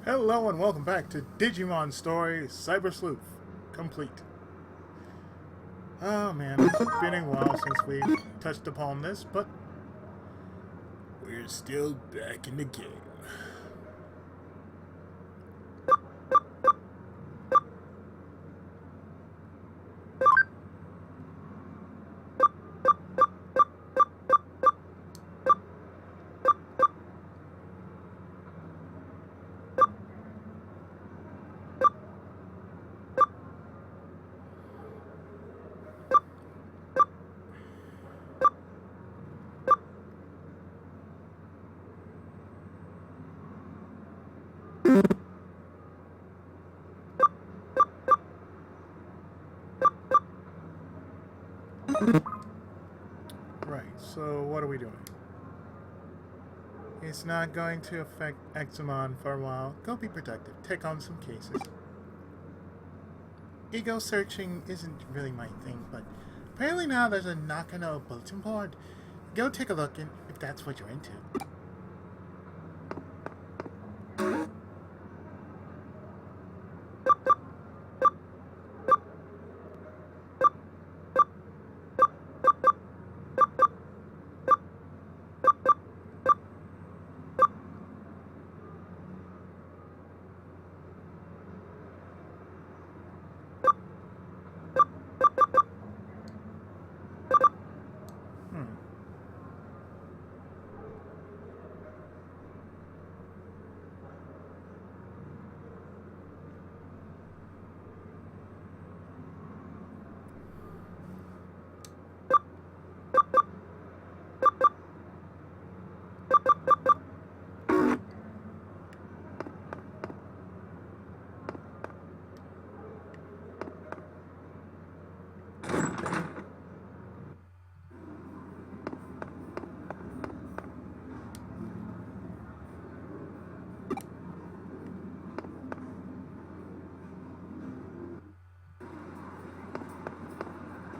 Hello and welcome back to Digimon Story Cyber Sleuth Complete. Oh man, it's been a while since we touched upon this, but we're still back in the game. Right, so what are we doing? It's not going to affect Examon for a while. Go be productive. Take on some cases. Ego searching isn't really my thing, but apparently now there's a Nakano bulletin board. Go take a look if that's what you're into.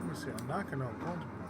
Let me see, a Nakano bulletin board.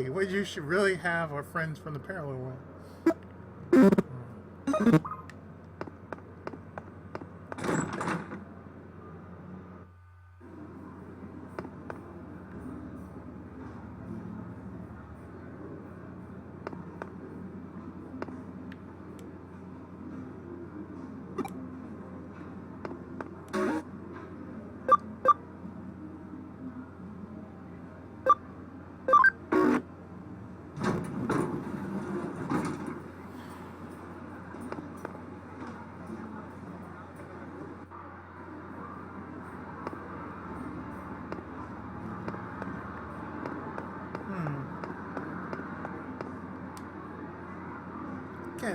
What you should really have are friends from the parallel world.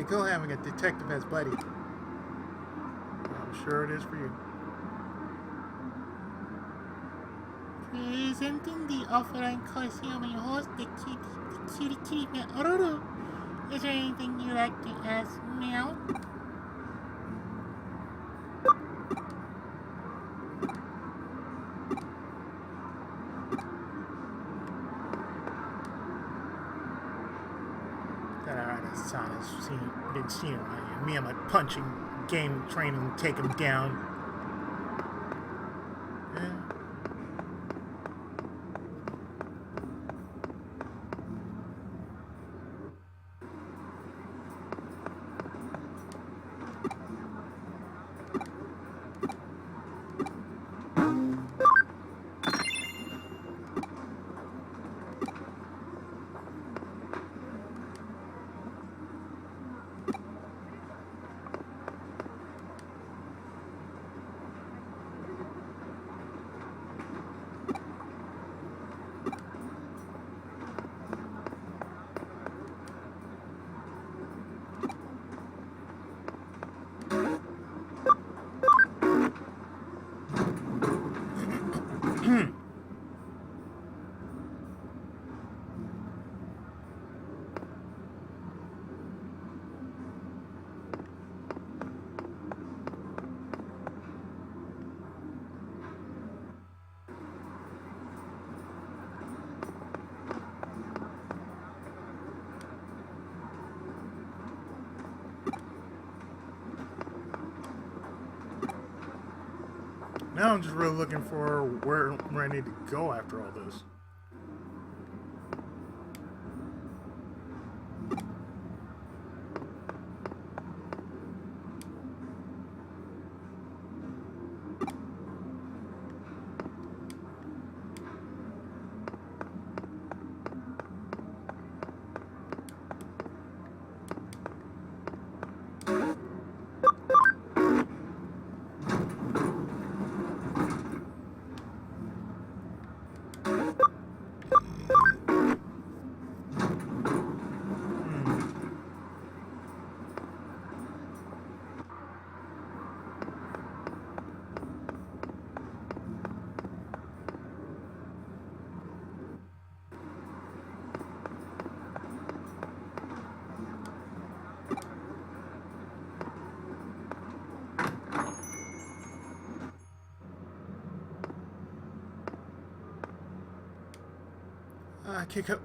Kinda cool having a detective as buddy. I'm sure it is for you. Presenting the offline Coliseum and host the kitty man. Ororo. Is there anything you'd like to ask Meow? Didn't see him. Me and my punching game training take him down. Yeah. Now I'm just really looking for where I need to go after all this.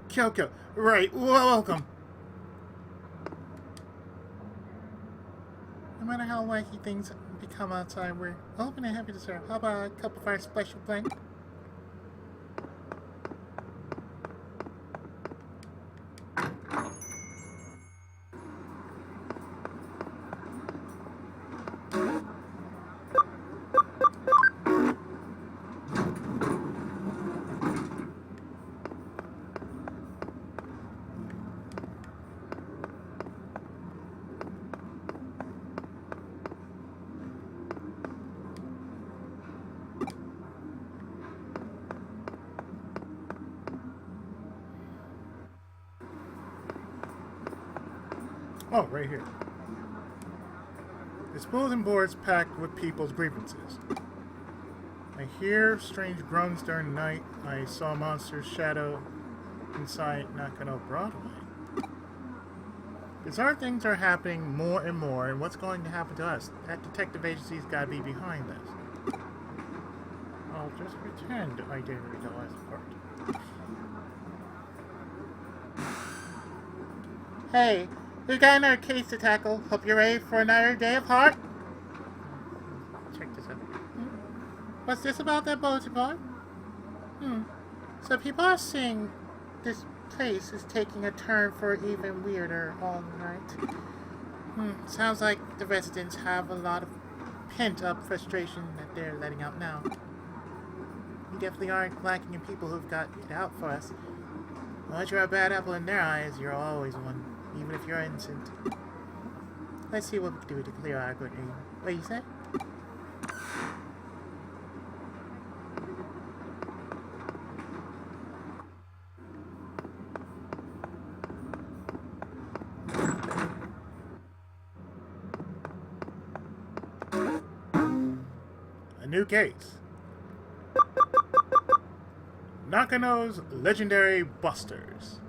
Kyoko, right, welcome. No matter how wacky things become outside, we're open and happy to serve. How about a cup of our special blend? Oh, right here. This bulletin board's packed with people's grievances. I hear strange groans during the night. I saw a monster's shadow inside Nakano Broadway. Bizarre things are happening more and more, and what's going to happen to us? That detective agency's gotta be behind this. I'll just pretend I didn't read the last part. Hey, we've got another case to tackle. Hope you're ready for another day of heart. Check this out. What's this about that bulletin board? So people are saying this place is taking a turn for even weirder all night. Sounds like the residents have a lot of pent-up frustration that they're letting out now. We definitely aren't lacking in people who've got it out for us. Unless you're a bad apple in their eyes, you're always one, even if you're innocent. Let's see what we can do to clear our good name. What do you say? A new case. Nakano's Legendary Busters.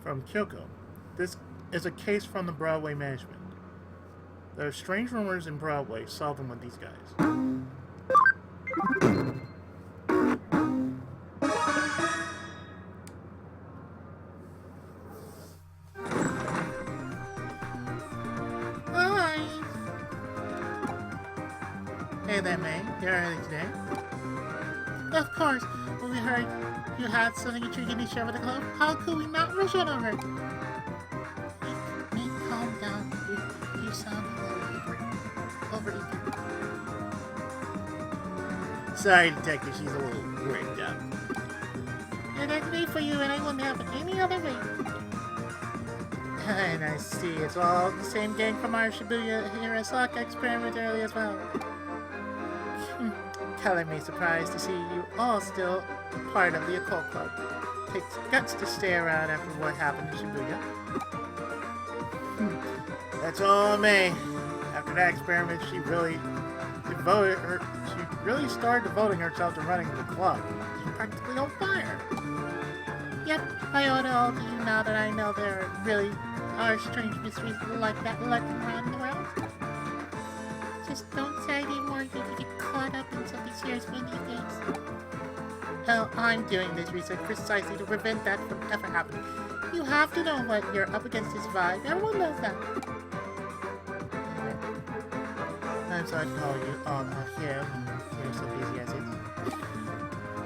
From Kyoko. This is a case from the Broadway management. There are strange rumors in Broadway. Solve them with these guys. Hi! Hey there, May. You're early today. Of course. When we heard you had something intriguing to share with the club, how could we not rush on over? May, calm down. You sound a little overly. Sorry, Detective. She's a little worked up. And that's me for you, and I wouldn't have it any other way. And I see it's all the same gang from our Shibuya Hirasaka experiment early as well. Color me surprised to see you all still part of the occult club. Takes guts to stay around after what happened in Shibuya. That's all May. After that experiment, she really started devoting herself to running the club. She's practically on fire. Yep, I owe it all to you now that I know there really are strange mysteries like that lurking around the world. Just don't say anymore, you can get caught up in something serious one of these days. Hell, I'm doing this research precisely to prevent that from ever happening. You have to know what you're up against to survive. Everyone knows that. I'm sorry to call you on here when you're so busy as it is.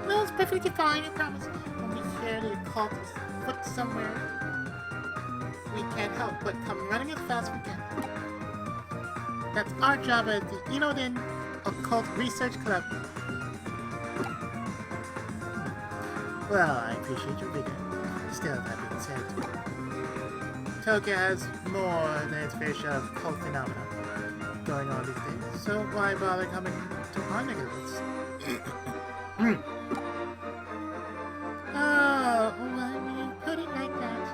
No, it's perfectly fine, I promise. When we hear the occult is put somewhere, we can't help but come running as fast as we can. That's our job at the Inoden Occult Research Club. Well, I appreciate your vigor. Still, that being said, Tokyo has more than its fair share of cult phenomena going on these days, so why bother coming to our neck of the woods? Oh, when you put it like that.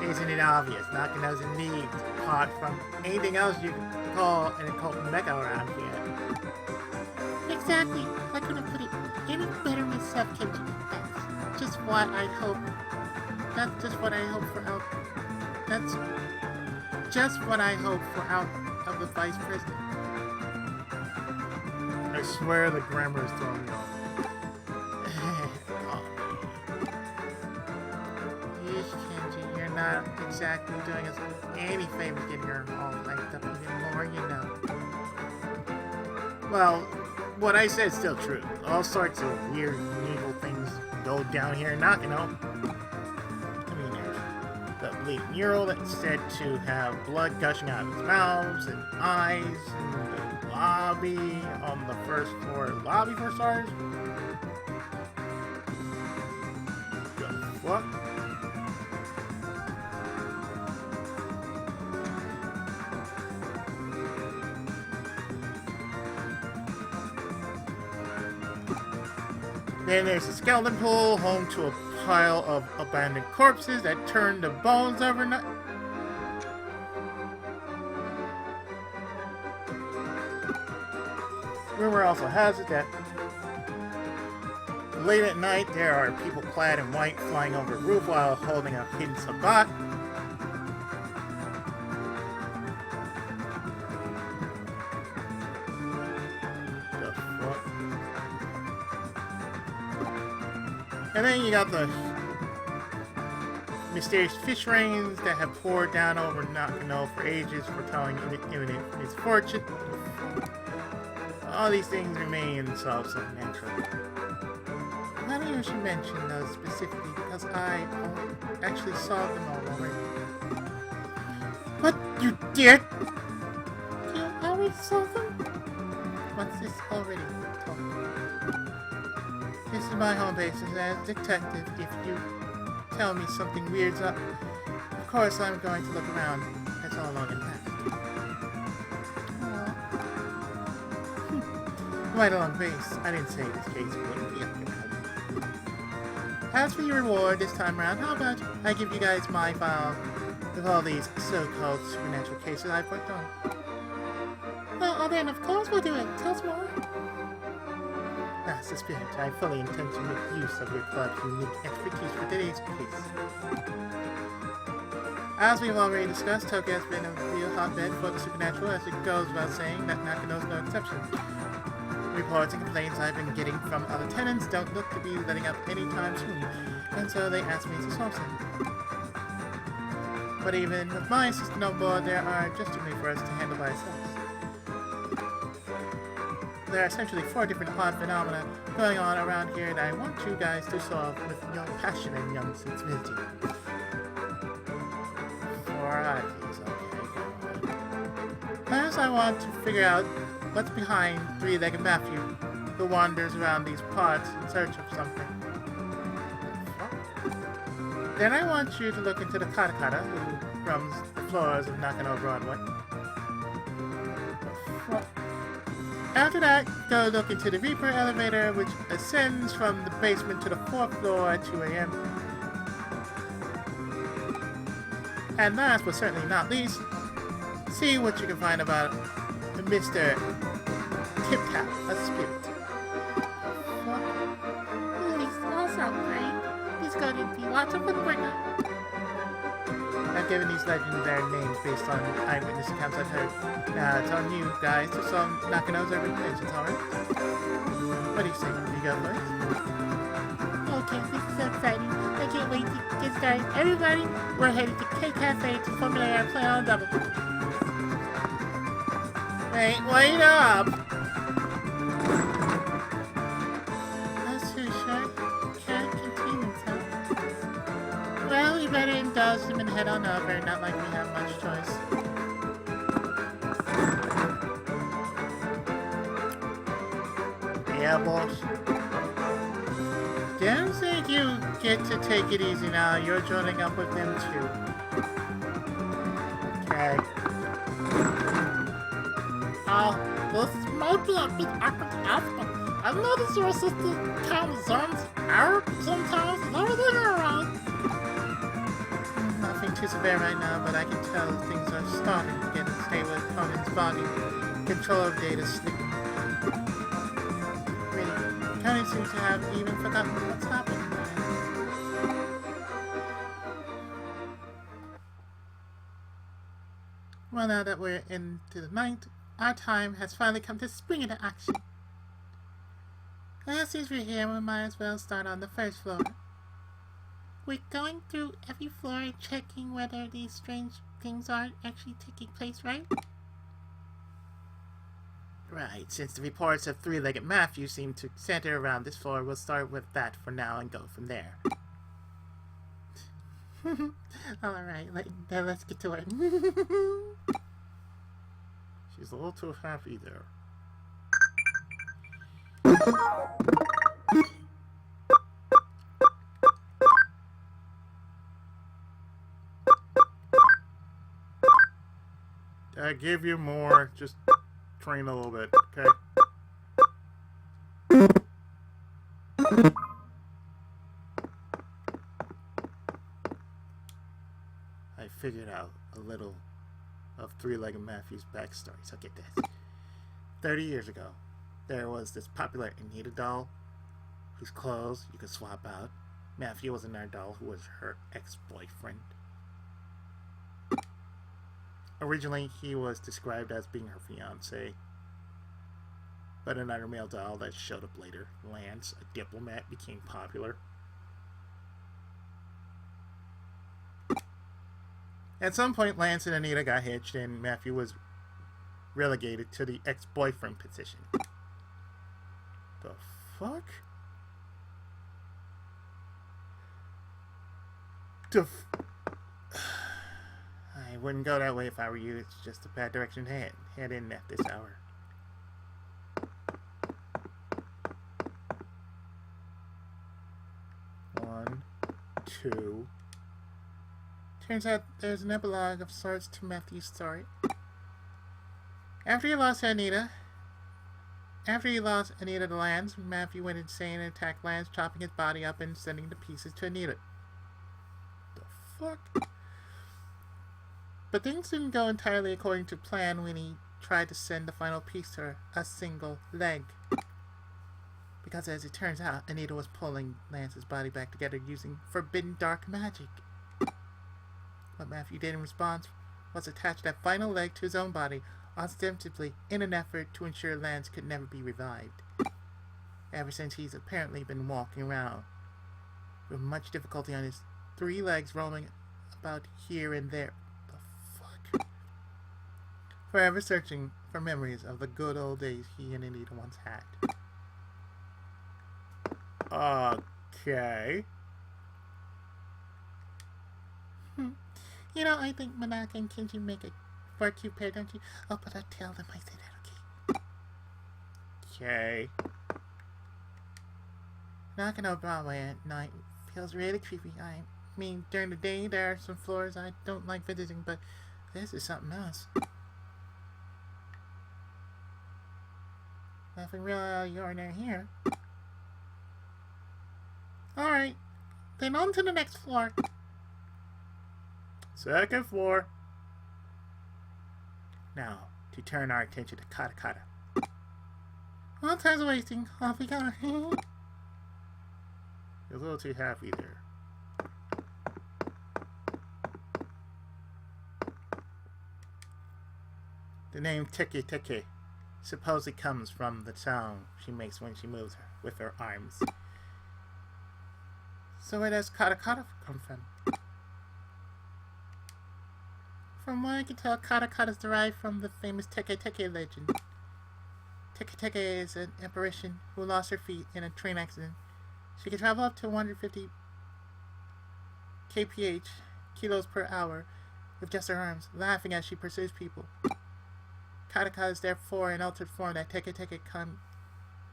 Isn't it obvious? Nakano's in need, apart from anything else you can call an occult mecca around here. Exactly. I couldn't put it any better myself, Kenji. That's just what I hope. That's just what I hope for out. That's just what I hope for out of the vice president. I swear the grammar is throwing me off. Kenji, you're not exactly doing us any favors getting her all hyped up even more, you know. Well, what I said is still true. All sorts of weird, evil things go down here in Nakano. I mean, there's the bleeding mural that's said to have blood gushing out of its mouths and eyes, and the lobby on the first floor lobby for stars. What? Then there's a skeleton pool, home to a pile of abandoned corpses that turn to bones overnight. Rumor also has it that late at night there are people clad in white flying over a roof while holding a hidden sabbat. And then you got the mysterious fish rains that have poured down over Nakano for ages, foretelling imminent misfortune. All these things remain self-natural. Why don't you should mention those specifically, because I actually saw them all already. What? You did? You already saw them? What's this already told? This is my home base as a detective. If you tell me something weird's up, of course I'm going to look around. That's all long and fast. Right along base. I didn't say this case wouldn't be up your alley. As for your reward this time around, how about I give you guys my file with all these so-called supernatural cases I've worked on? Well, then of course we'll do it. Tell us more. That's the spirit. I fully intend to make use of your club's unique expertise for today's case. As we've already discussed, Tokyo has been a real hotbed for the supernatural, as it goes without saying that Nakano is no exception. Reports and complaints I've been getting from other tenants don't look to be letting up anytime soon, and so they asked me to swap some. But even with my assistant on board, there are just too many for us to handle by ourselves. There are essentially 4 different odd phenomena going on around here that I want you guys to solve with your passion and young sensibility. 4 oddities, okay. First, I want to figure out what's behind Three-Legged Matthew, who wanders around these parts in search of something. Then I want you to look into the Katakata, who roams the floors of Nakano Broadway. After that, go look into the Reaper elevator, which ascends from the basement to the 4th floor at 2 a.m. And last but certainly not least, see what you can find about Mr. Tip-Tap, a spirit. Oh, he smells so great. He's going to be lots of fun right now. I've given these legends their names based on eyewitness accounts I've heard. Now it's on you guys to solve Nakano's every legends, alright? What do you say? You go first? Okay, this is so exciting. I can't wait to get started. Everybody, we're headed to K Cafe to formulate our plan on double. Wait up! That's too short. Can't contain himself. Well, we better indulge him and head on over. Not like we have much choice. Yeah, boss. Don't think you get to take it easy now. You're joining up with them too. Okay. This might be a bit awkward to ask, but I've noticed your assistant kind of zones out sometimes. Is everything alright? Nothing too severe right now, but I can tell things are starting to get unstable with Conan's body. Control of data sleeping. Really, Conan seems to have even forgotten what's happened. Well, now that we're into the night, our time has finally come to spring into action. Well, since we're here, we might as well start on the 1st floor. We're going through every floor and checking whether these strange things are actually taking place, right? Right, since the reports of Three-Legged Matthew seem to center around this floor, we'll start with that for now and go from there. Alright, let's get to it. She's a little too happy there. I give you more, just train a little bit, okay? I figured out a little of Three-Legged Matthew's backstory, so get this. 30 years ago, there was this popular Anita doll whose clothes you could swap out. Matthew was another doll who was her ex-boyfriend. Originally, he was described as being her fiancé, but another male doll that showed up later, Lance, a diplomat, became popular. At some point, Lance and Anita got hitched, and Matthew was relegated to the ex-boyfriend position. The fuck? I wouldn't go that way if I were you. It's just a bad direction to head in at this hour. One, two. Turns out there's an epilogue of sorts to Matthew's story. After he lost Anita, After he lost Anita to Lance, Matthew went insane and attacked Lance, chopping his body up and sending the pieces to Anita. The fuck? But things didn't go entirely according to plan when he tried to send the final piece to her, a single leg. Because as it turns out, Anita was pulling Lance's body back together using forbidden dark magic. What Matthew did in response was attach that final leg to his own body, ostensibly in an effort to ensure Lance could never be revived. Ever since he's apparently been walking around with much difficulty on his 3 legs, roaming about here and there. The fuck? Forever searching for memories of the good old days he and Anita once had. Okay. You know, I think Manaka and Kenji make a for a cute pair, don't you? Oh, but I'll tell them I said that, okay? Okay. Nakano Broadway at night feels really creepy. I mean, during the day there are some floors I don't like visiting, but this is something else. Nothing real out of the ordinary here. Alright, then on to the next floor. Second floor. Now, to turn our attention to Kata Kata. All time's wasting. Off we go. You're a little too happy there. The name Teke Teke supposedly comes from the sound she makes when she moves with her arms. So where does Kata Kata come from? From what I can tell, Kata Kata is derived from the famous Teke Teke legend. Teke Teke is an apparition who lost her feet in a train accident. She can travel up to 150 kph, kilos per hour, with just her arms, laughing as she pursues people. Kata Kata is therefore an altered form that Teke Teke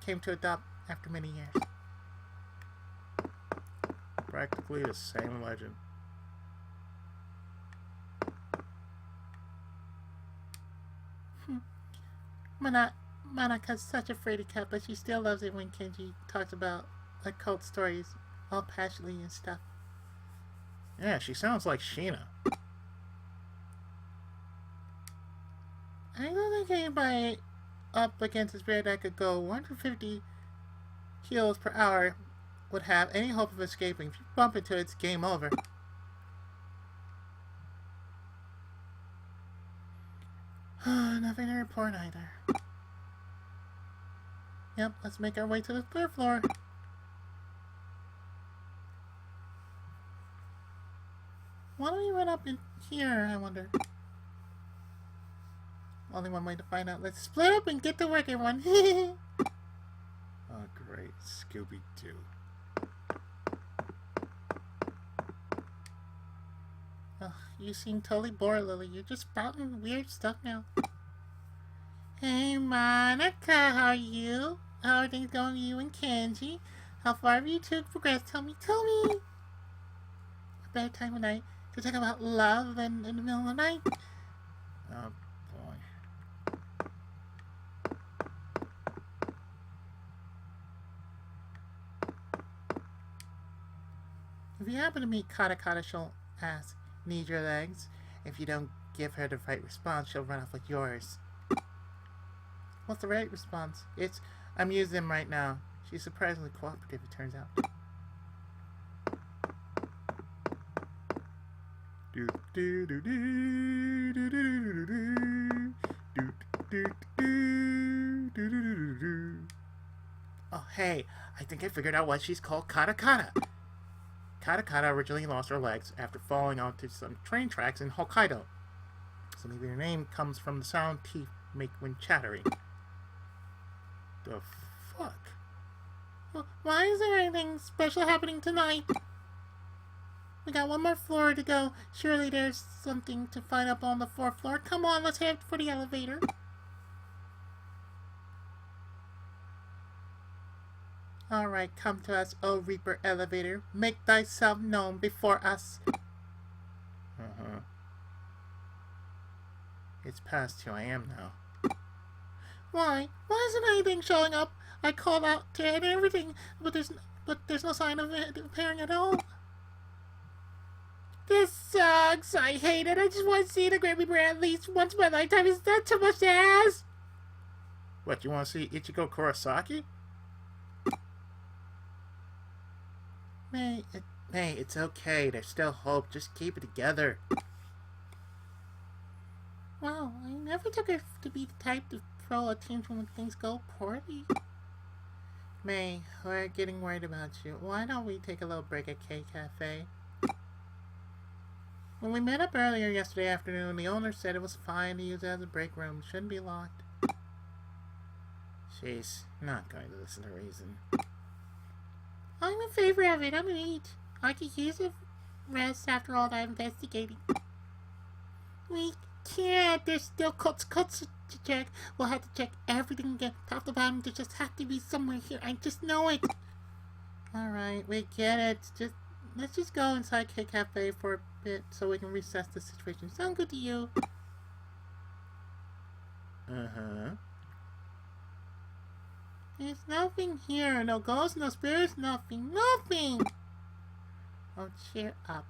came to adopt after many years. Practically the same legend. Manaka's such a fraidy cat, but she still loves it when Kenji talks about occult stories, all passionately and stuff. Yeah, she sounds like Sheena. I don't think anybody up against a spirit that could go 150 kilos per hour would have any hope of escaping. If you bump into it, it's game over. Nothing to report either. Yep, let's make our way to the 3rd floor. Why don't we run up in here, I wonder? Only one way to find out. Let's split up and get to work, everyone. Oh, great. Scooby-Doo. Ugh, you seem totally bored, Lily. You're just spouting weird stuff now. Hey, Monica, how are you? How are things going with you and Kenji? How far have you two progressed? Tell me. A better time of night to talk about love than in the middle of the night? Oh, boy. If you happen to meet Kata Kata, she'll ask, "Need your legs?" If you don't give her the right response, she'll run off with yours. What's the right response? It's, "I'm using them right now." She's surprisingly cooperative, it turns out. Oh, hey, I think I figured out why she's called Kata Kata. Kata Kata originally lost her legs after falling onto some train tracks in Hokkaido. So maybe her name comes from the sound teeth make when chattering. The fuck? Well, why is there anything special happening tonight? We got one more floor to go. Surely there's something to find up on the 4th floor. Come on, let's head for the elevator. Alright, come to us, O Reaper Elevator. Make thyself known before us. It's past 2 AM now. Why? Why isn't anything showing up? I called out to it and everything, but there's no sign of it appearing at all. This sucks. I hate it. I just want to see the Grammy Brand at least once in my lifetime. Is that too much to ask? What, you want to see Ichigo Kurosaki? May, it's okay. There's still hope. Just keep it together. Wow, I never took it to be the type to throw a tantrum when things go poorly. May, we're getting worried about you. Why don't we take a little break at K-Cafe? When we met up earlier yesterday afternoon, the owner said it was fine to use it as a break room. It shouldn't be locked. She's not going to listen to reason. I'm in favor of it. I'm neat. I could use a rest after all that investigating. We can't. There's still cuts to check. We'll have to check everything again, top to bottom. There just have to be somewhere here. I just know it. Alright, we get it. Let's just go inside K-Cafe for a bit so we can reassess the situation. Sound good to you? Uh-huh. There's nothing here. No ghosts, no spirits, nothing. Nothing! Oh, cheer up.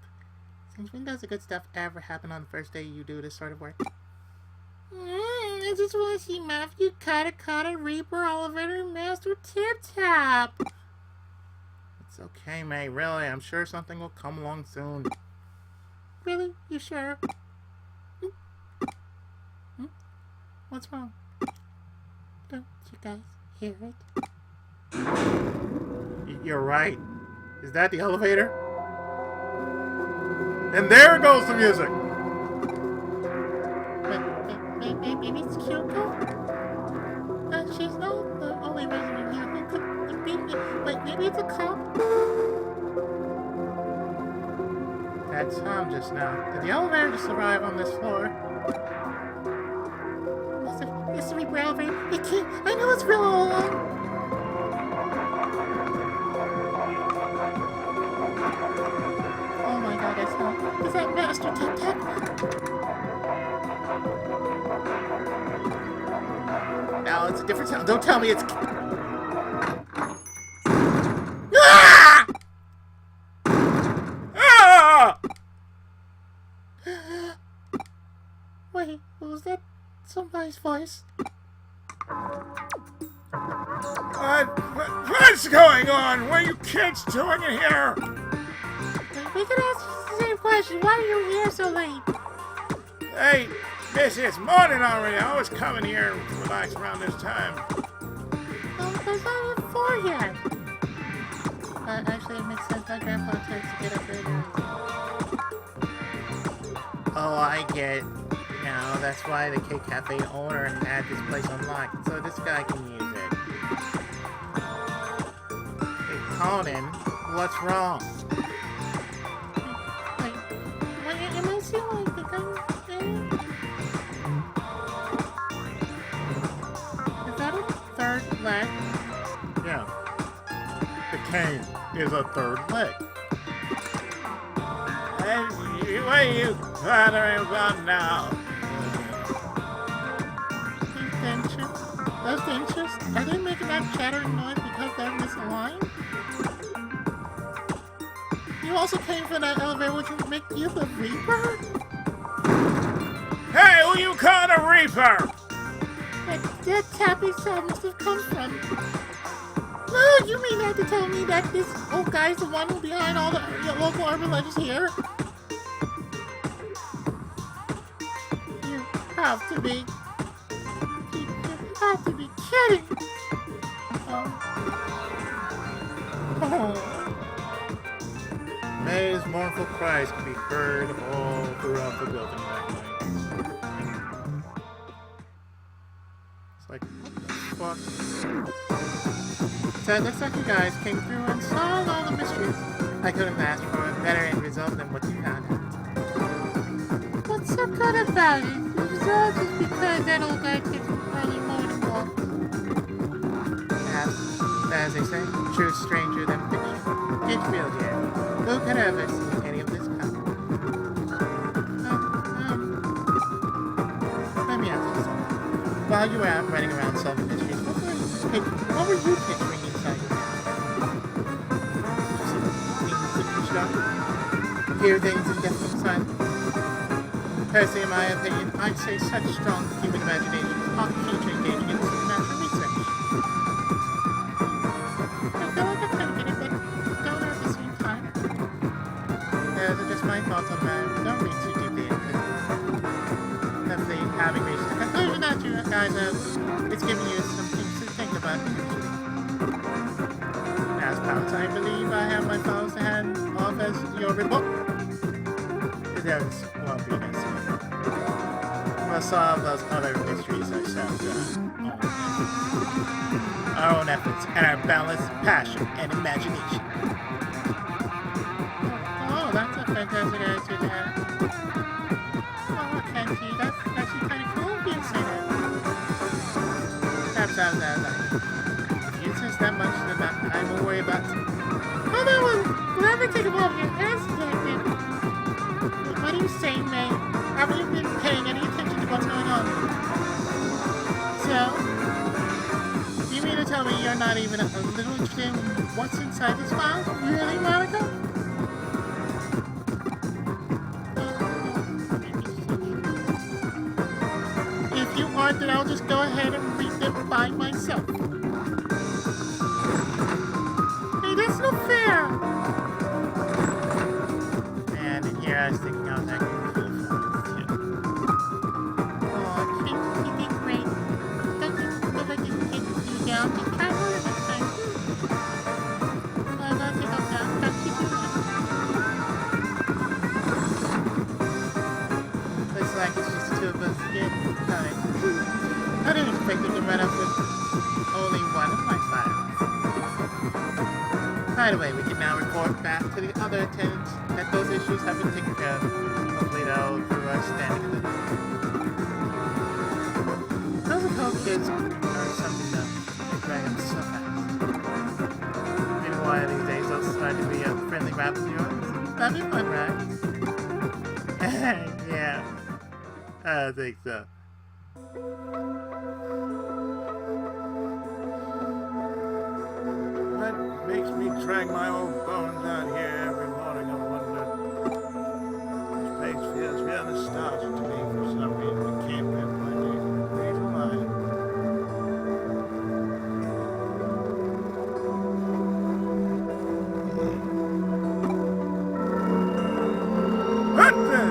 Since when does the good stuff ever happen on the first day you do this sort of work? I just want to see Matthew, Kata, Reaper, Oliver, and Master Tip Tap. It's okay, May. Really, I'm sure something will come along soon. Really? You sure? What's wrong? Don't you guys hear it? You're right. Is that the elevator? And there goes the music! Maybe it's Kyoko? She's not the only resident here who could be. Wait, maybe it's a cop? That's Tom just now. Did the elevator just arrive on this floor? It's a real elevator. It can't. I know it's real all along. Oh my god, that's not. Is that Master Tip Tap? No, it's a different sound. Don't tell me it's... Ah! Ah! Wait, was that somebody's voice? What's going on? What are you kids doing in here? We can ask you the same question. Why are you here so late? Hey, this is morning already. I always come in here and relax around this time. There's not even 4 yet. Actually, it makes sense. My grandpa tends to get up early. Oh, I get it. Now, that's why the K-Cafe owner had this place unlocked, so this guy can use it. Hey, Conan, what's wrong? Wait, am I seeing like the guy? Is that a third leg? Yeah. The cane is a third leg. And what are you bothering about now? Those dentures? Are they making that chattering noise because they're misaligned? You also came from that elevator, which would make you the Reaper? Hey, who you calling a Reaper? That tapping sound must have come from... No, you mean that to tell me that this old guy's the one behind all the local urban legends here? You have to be... You have to be kidding! Oh. May's mournful cries could be heard all throughout the building that night. It's like, what the fuck? So it looks like you guys came through and solved all the mysteries. I couldn't ask for a better end result than what you found. What's so good about it? It was all just because that old guy took early morning walk. Perhaps, as they say, truth stranger than fiction. It's real here. Who could ever see any of this coming? Let me ask you something. Why while you were out running around solving mysteries, what were you picturing inside your head? Things that you start, hear things in deafening silence. Personally, in my opinion, I'd say such strong human imagination is not key to engaging in supernatural research. I feel like I kind of get it, but don't at the same time. Those are just my thoughts on the matter. Don't read too deeply into it. Hopefully, having reached the conclusion that you guys have, it's giving you some things to think about in your future. As pals, I believe I have my files to hand off as your report. Those won't be necessary. We'll solve those other mysteries ourselves. Our own efforts and our boundless passion and imagination. Oh, that's a fantastic attitude to have. Oh, Kenji, that's actually kind of cool if you say that. Perhaps I was out of line. If you insist that much, then I will worry about it. Oh, that one! Never take a walk in your ass, what are you saying, May? Haven't you been paying any attention to what's going on? So, do you mean to tell me you're not even a little interested in what's inside this file? Really, Monica? If you aren't, then I'll just go ahead and read them by myself. Hey, that's not fair! And in here I was thinking I was acting cool for once, too. Oh, you did great. Don't you feel like you can get you down to travel next time? I'm not take off now. Don't you do that? Looks like it's just the two of us again. Fine. I didn't expect you to run up with only one of my files. By the way, we can now report back to the other attendants that those issues have been taken care of. Hopefully that'll improve our standing a little. Those Nakano kids are something though. They drag them so fast. Maybe one of these days they'll start to be a friendly rap of yours. That'd be fun, right? Yeah, I think so. What makes me drag my old bones out here every morning, I wonder. This place feels real nostalgic to me for some reason. I can't pinpoint any reason why. What the?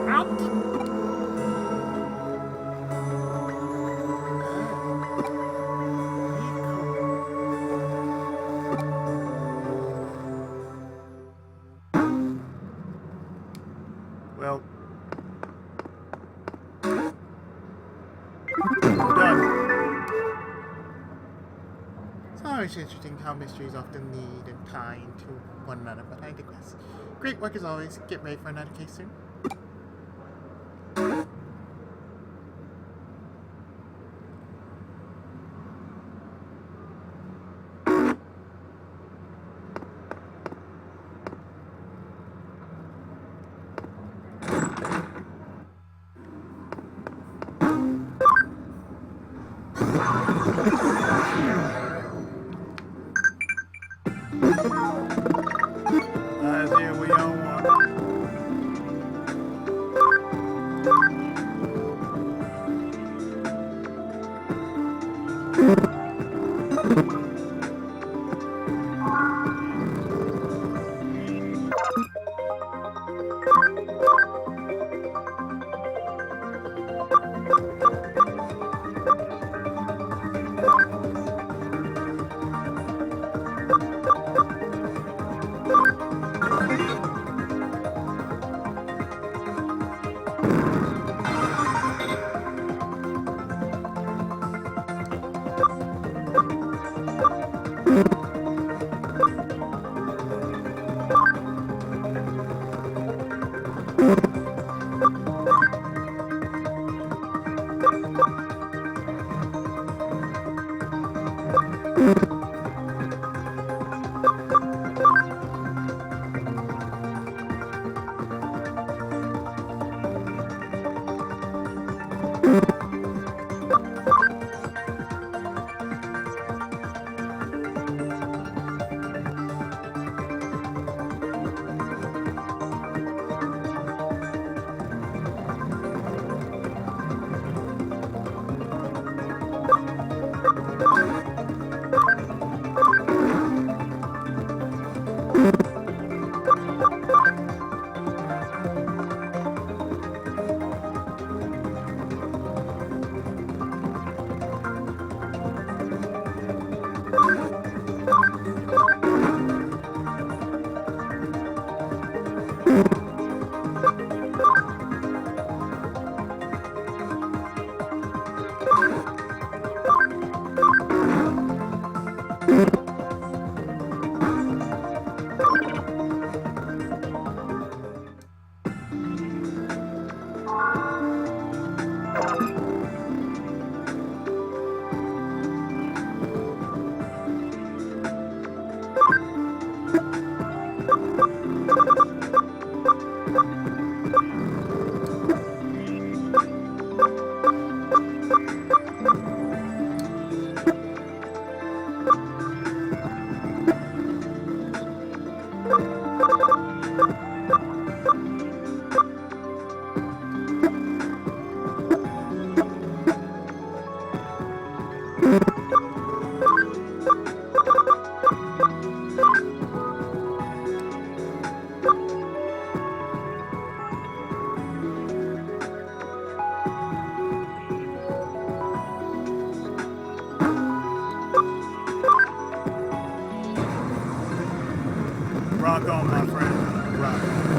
Out! Well, done. It's always interesting how mysteries often lead and tie into one another, but I digress. Great work as always. Get ready for another case soon. Here we all want. Rock on, my friend. Rock on.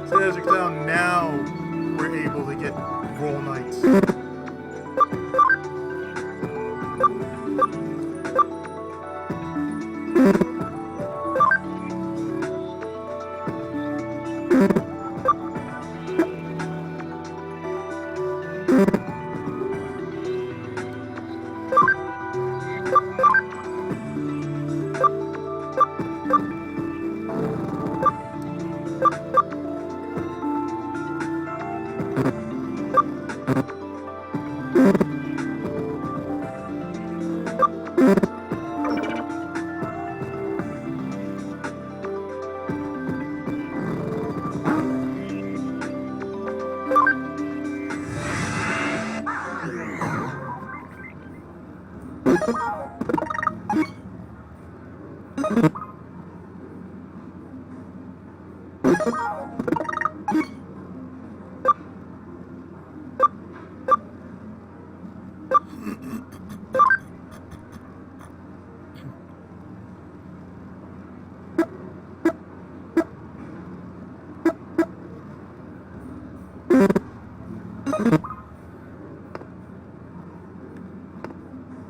So as you can tell, now we're able to get roll nights.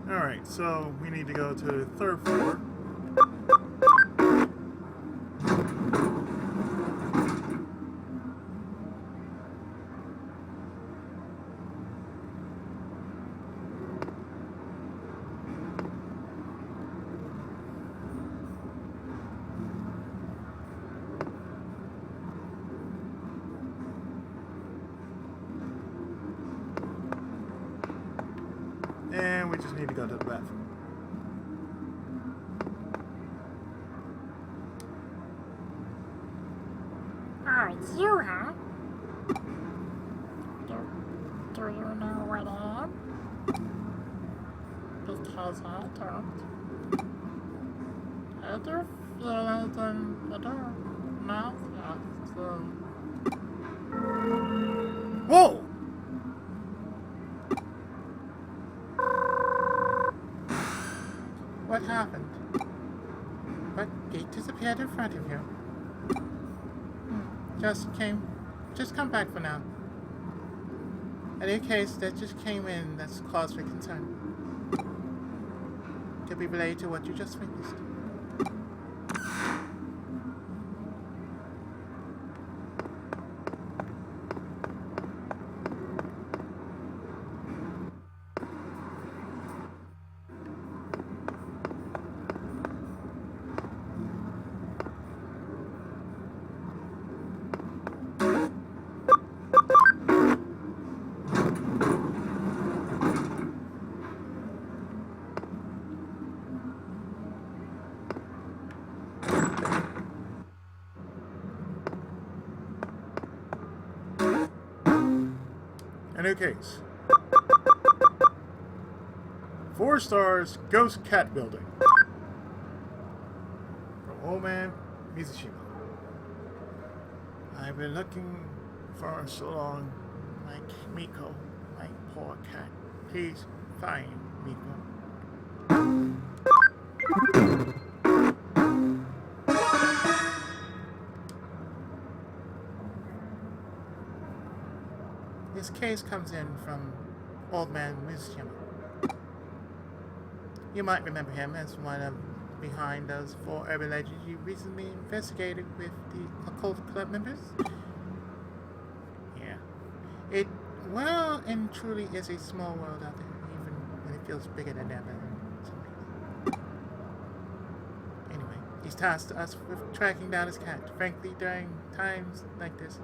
Alright, so we need to go to the third floor. and we just need to go to the bathroom. Oh, it's you, huh? Do you know what I am? Because I don't. I do feel it in the mouth, yes. Whoa! What happened? What gate disappeared in front of you? Just come back for now. Any case that just came in that's cause for concern could be related to what you just witnessed. In any case. 4 stars, Ghost Cat Building. From Old Man Mizushima. I've been looking for so long. My Miko, my poor cat. Please find Miko. This case comes in from Old Man Mizushima. You might remember him as one of behind those 4 urban legends you recently investigated with the occult club members. Yeah. It well and truly is a small world out there, even when it feels bigger than ever. Anyway, he's tasked us with tracking down his cat. Frankly, during times like this,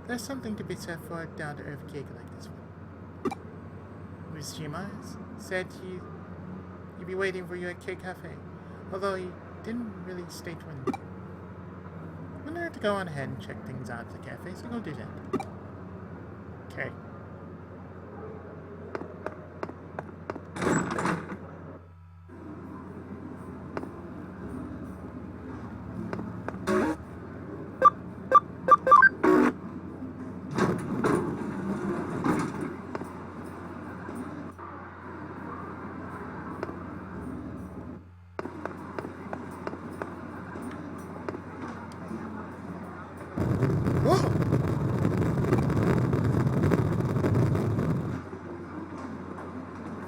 there's something to be said for a down-to-earth gig like this one. Mizushima said he'd be waiting for you at K Cafe, although he didn't really state when. I'm gonna have to go on ahead and check things out at the cafe, so go do that. Okay.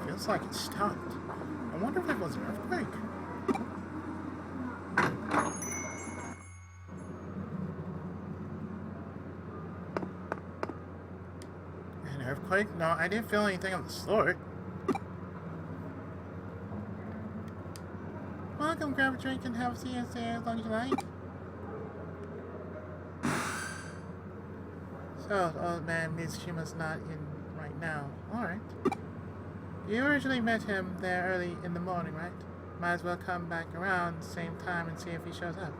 Feels like it stopped. I wonder if it was an earthquake. An earthquake? No, I didn't feel anything of the sort. Welcome, grab a drink and have a seat and stay as long as you like. So, Old Man Mizushima's not in right now. Alright. You originally met him there early in the morning, right? Might as well come back around the same time and see if he shows up.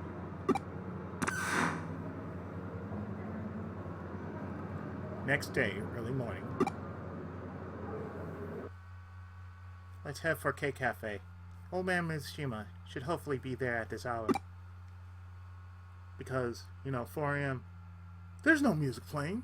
Next day, early morning. Let's head for K Cafe. Old Man Mizushima should hopefully be there at this hour. Because, 4 a.m. There's no music playing.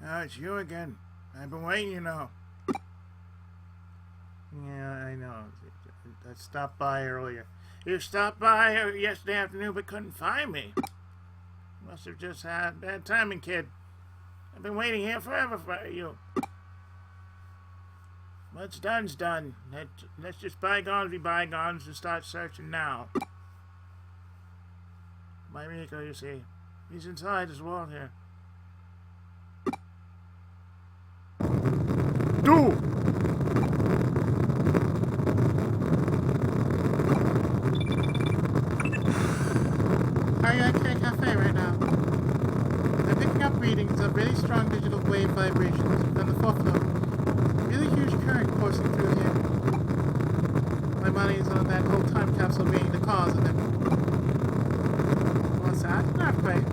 Oh, it's you again. I've been waiting, Yeah, I know. I stopped by earlier. You stopped by yesterday afternoon but couldn't find me. Must have just had bad timing, kid. I've been waiting here forever for you. What's done's done. Let's just bygones be bygones and start searching now. My Miko, you see. He's inside his wall here. do? Are you at K Cafe right now? I'm picking up readings of really strong digital wave vibrations on the fourth floor. Really huge current coursing through here. My money is on that whole time capsule being the cause of them. What's that? An earthquake?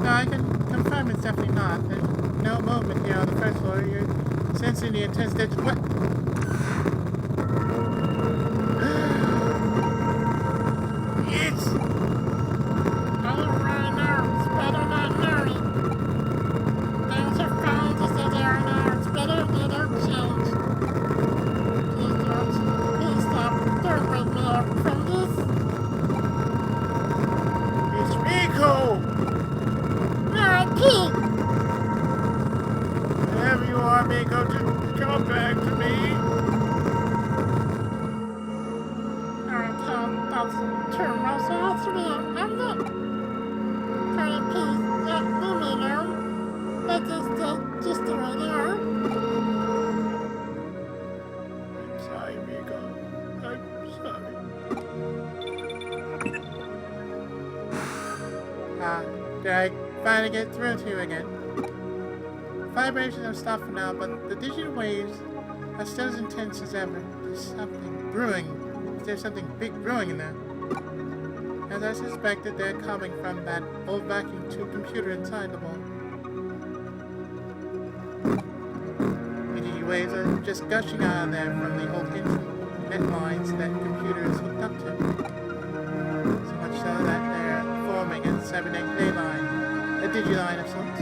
No, I can confirm it's definitely not. There's no movement here on the first floor. You're sensing the intense digital... What? It's... It's Rico! Wherever you are, Miko, just come back to me. I'm sorry, Miko. I'm sorry. Did I finally get through to you again? Vibrations have stopped for now, but the digital waves are still as intense as ever. There's something brewing. There's something big brewing in there. As I suspected, they're coming from that old vacuum tube computer inside the wall. The digital waves are just gushing out of there from the old internet lines that computer is hooked up to. So much so that they're forming a cybernetic line, a digiline of sorts.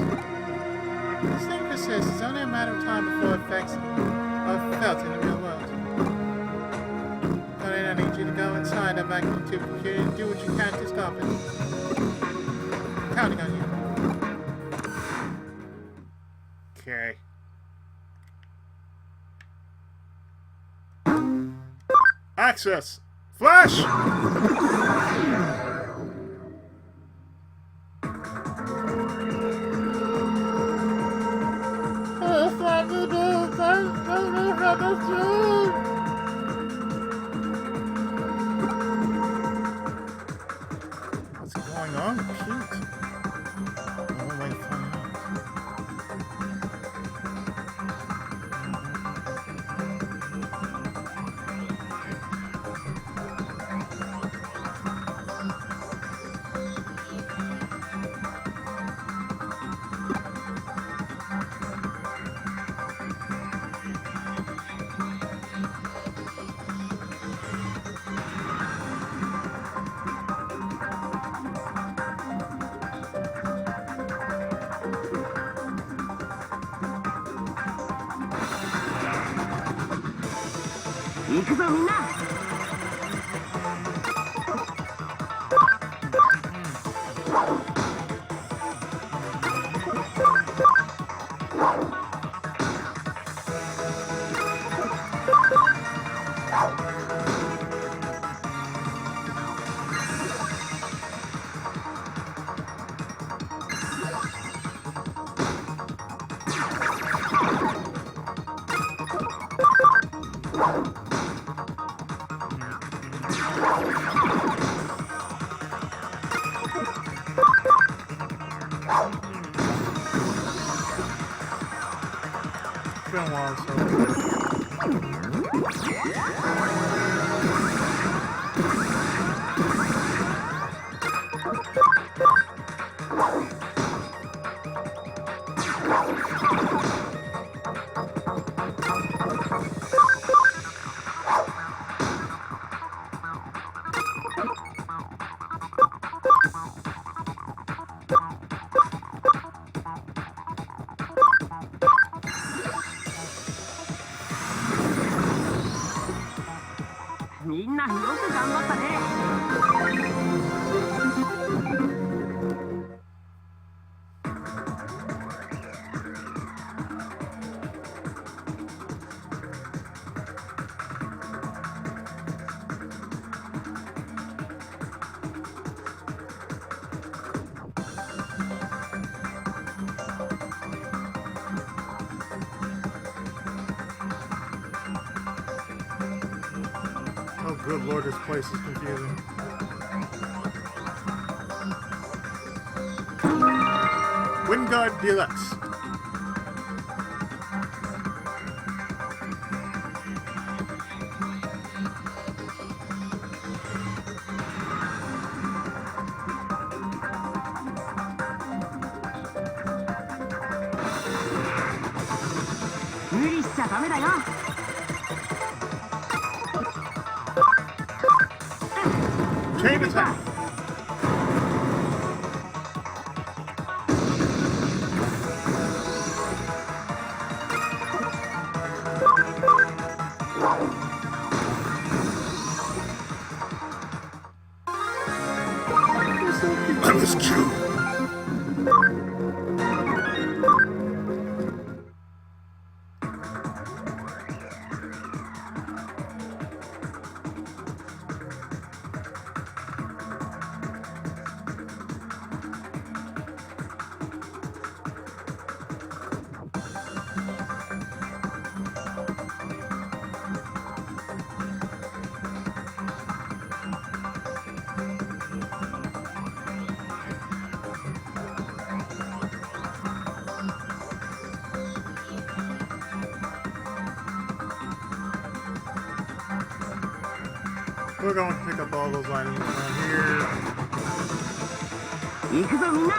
This thing persists. It's only a matter of time before effects are felt in the real world. Conan, I need you to go inside that vacuum tube computer and do what you can to stop it. I'm counting on you. Okay. Access! Flash! What's going on? Shoot. Oh, my phone. It's been a while, so... Good lord, this place is confusing. Wingard Deluxe. Chain attack. I was cute. We're going to pick up all those items around here. 行くぞみんな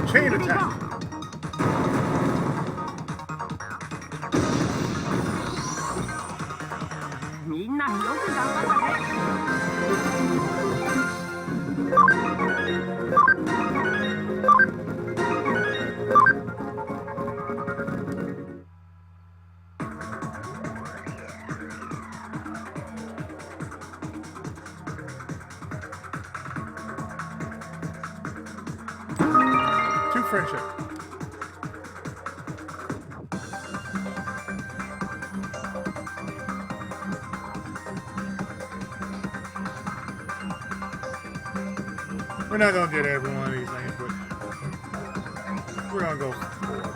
Chain attack. みんなよく頑張ったね Two friendship. We're not gonna get every one of these things, but we're gonna go for it.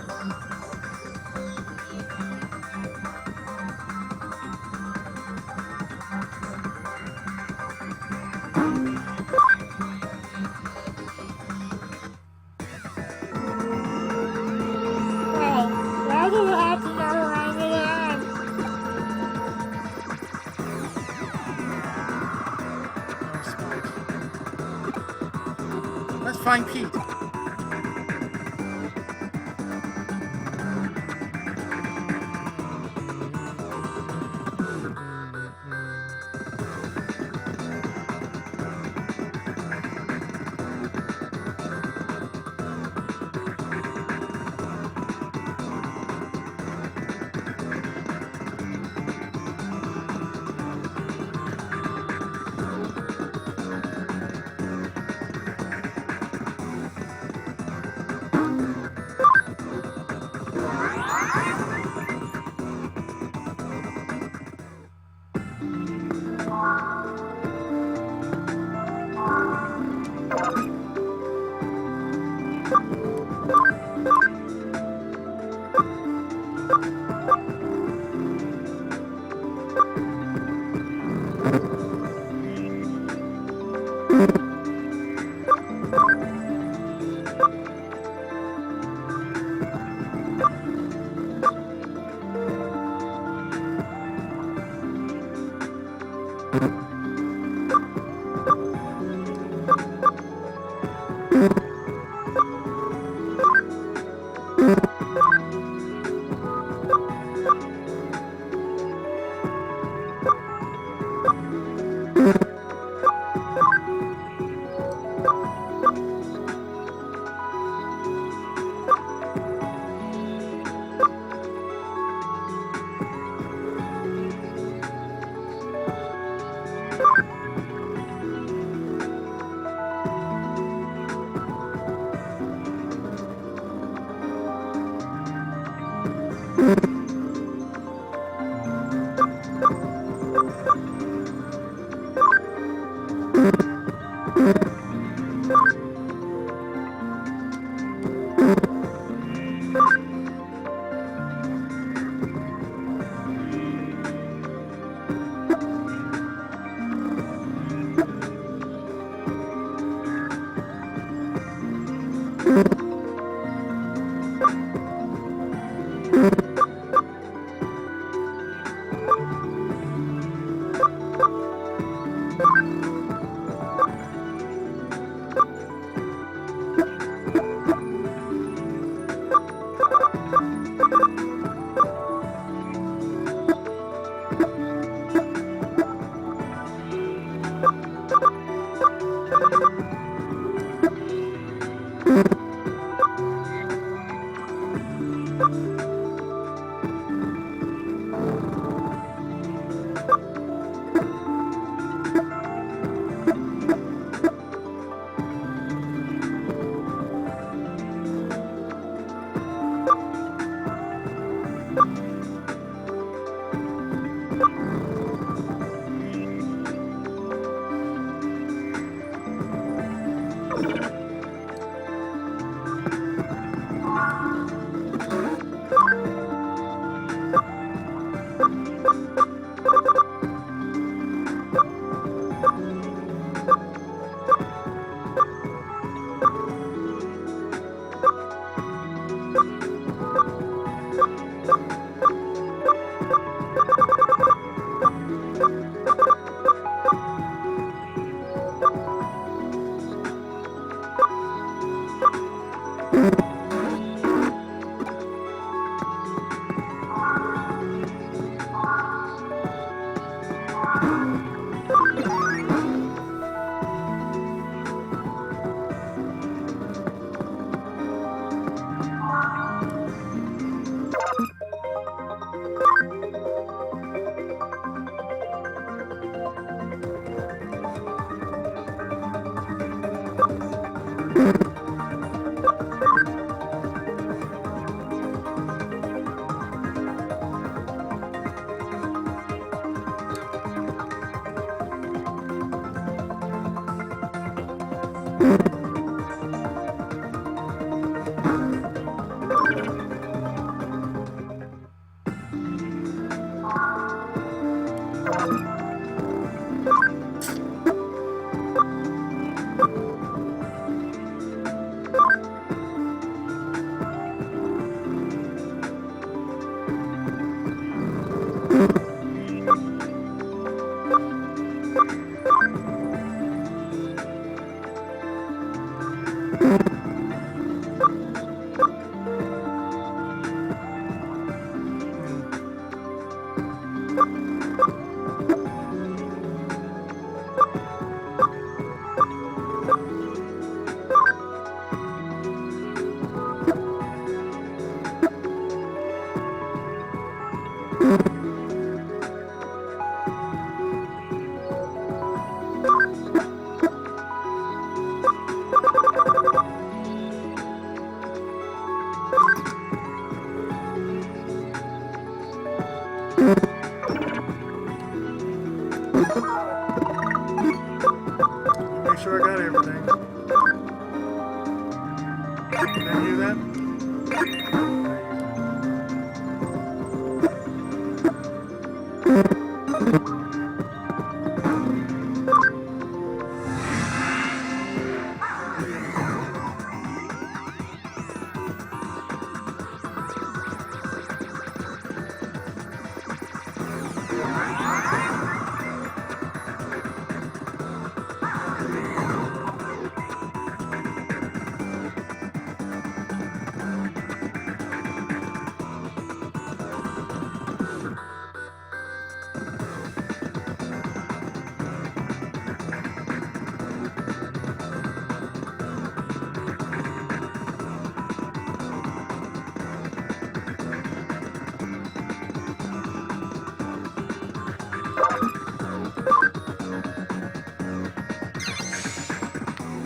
Why do you have to go around the end? Let's find Pete. Make sure I got everything. Can I do that?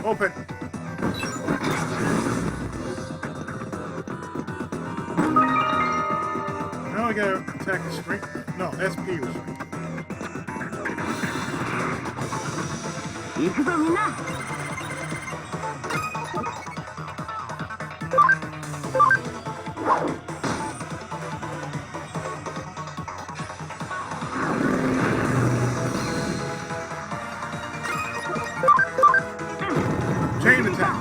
Open. gotta attack the screen. No, SP restraint. 行くぞみんな Chain attack.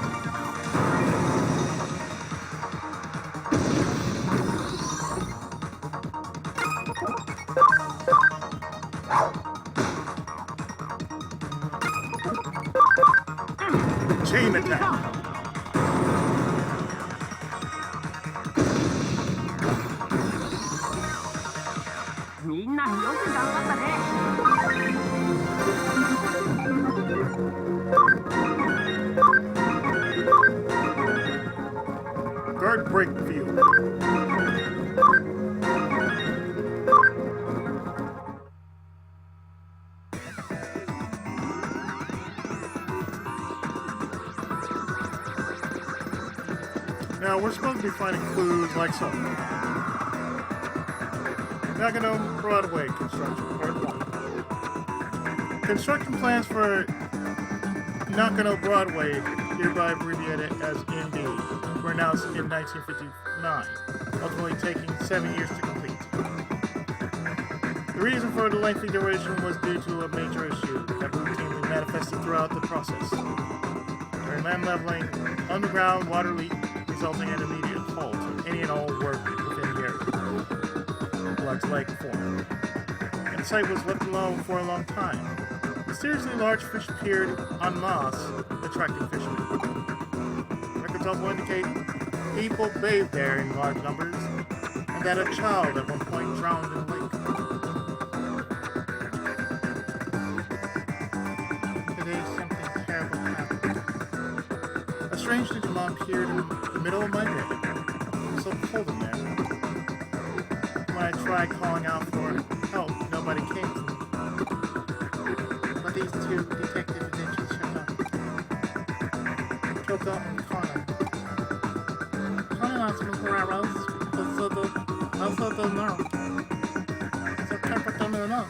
Chain attack. みんなよく頑張ったね Guard break field. Now we're supposed to be finding clues like so. Nakano Broadway construction, part 1. Construction plans for Nakano Broadway, hereby abbreviated as NB, were announced in 1959, ultimately taking 7 years to complete. The reason for the lengthy duration was due to a major issue that routinely manifested throughout the process. During land leveling, underground water leak resulting in immediate halt to any and all work within the area. Black's Lake formed, and the site was left alone for a long time. Mysteriously large fish appeared en masse, attracting fishermen. Records also indicate people bathed there in large numbers, and that a child at one point drowned in the lake. Today something terrible happened. A strange Digimon appeared in the middle of my bed. It was so cold in there. When I tried calling out for help, nobody came to me. But these two detective ninjas showed up. Kyoko and Kana. Kana asked me where I was, also the nerve. So careful to know.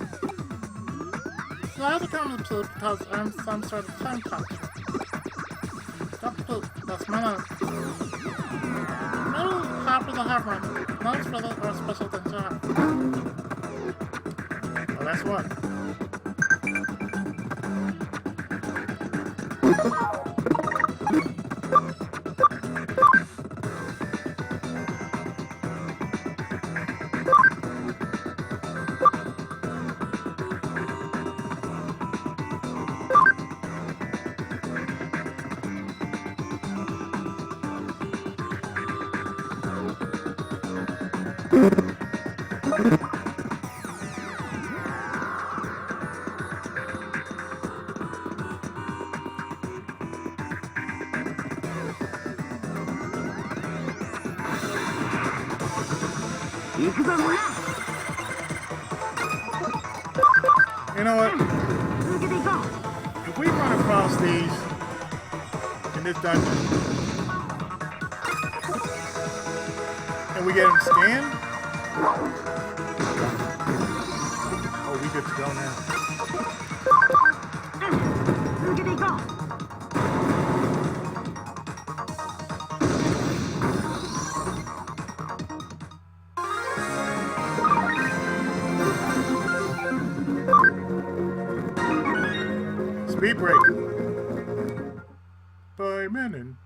So I had to come to because I'm some sort of time capture. Stop poop, that's my nose. No, half of the half run. Nose for the or special things to have. Well, that's one.行くぞみんな You know what? 続けていこう If we run across these in this dungeon, and we get them scanned, oh, we good to go now. 続けていこう Speed break by Menon.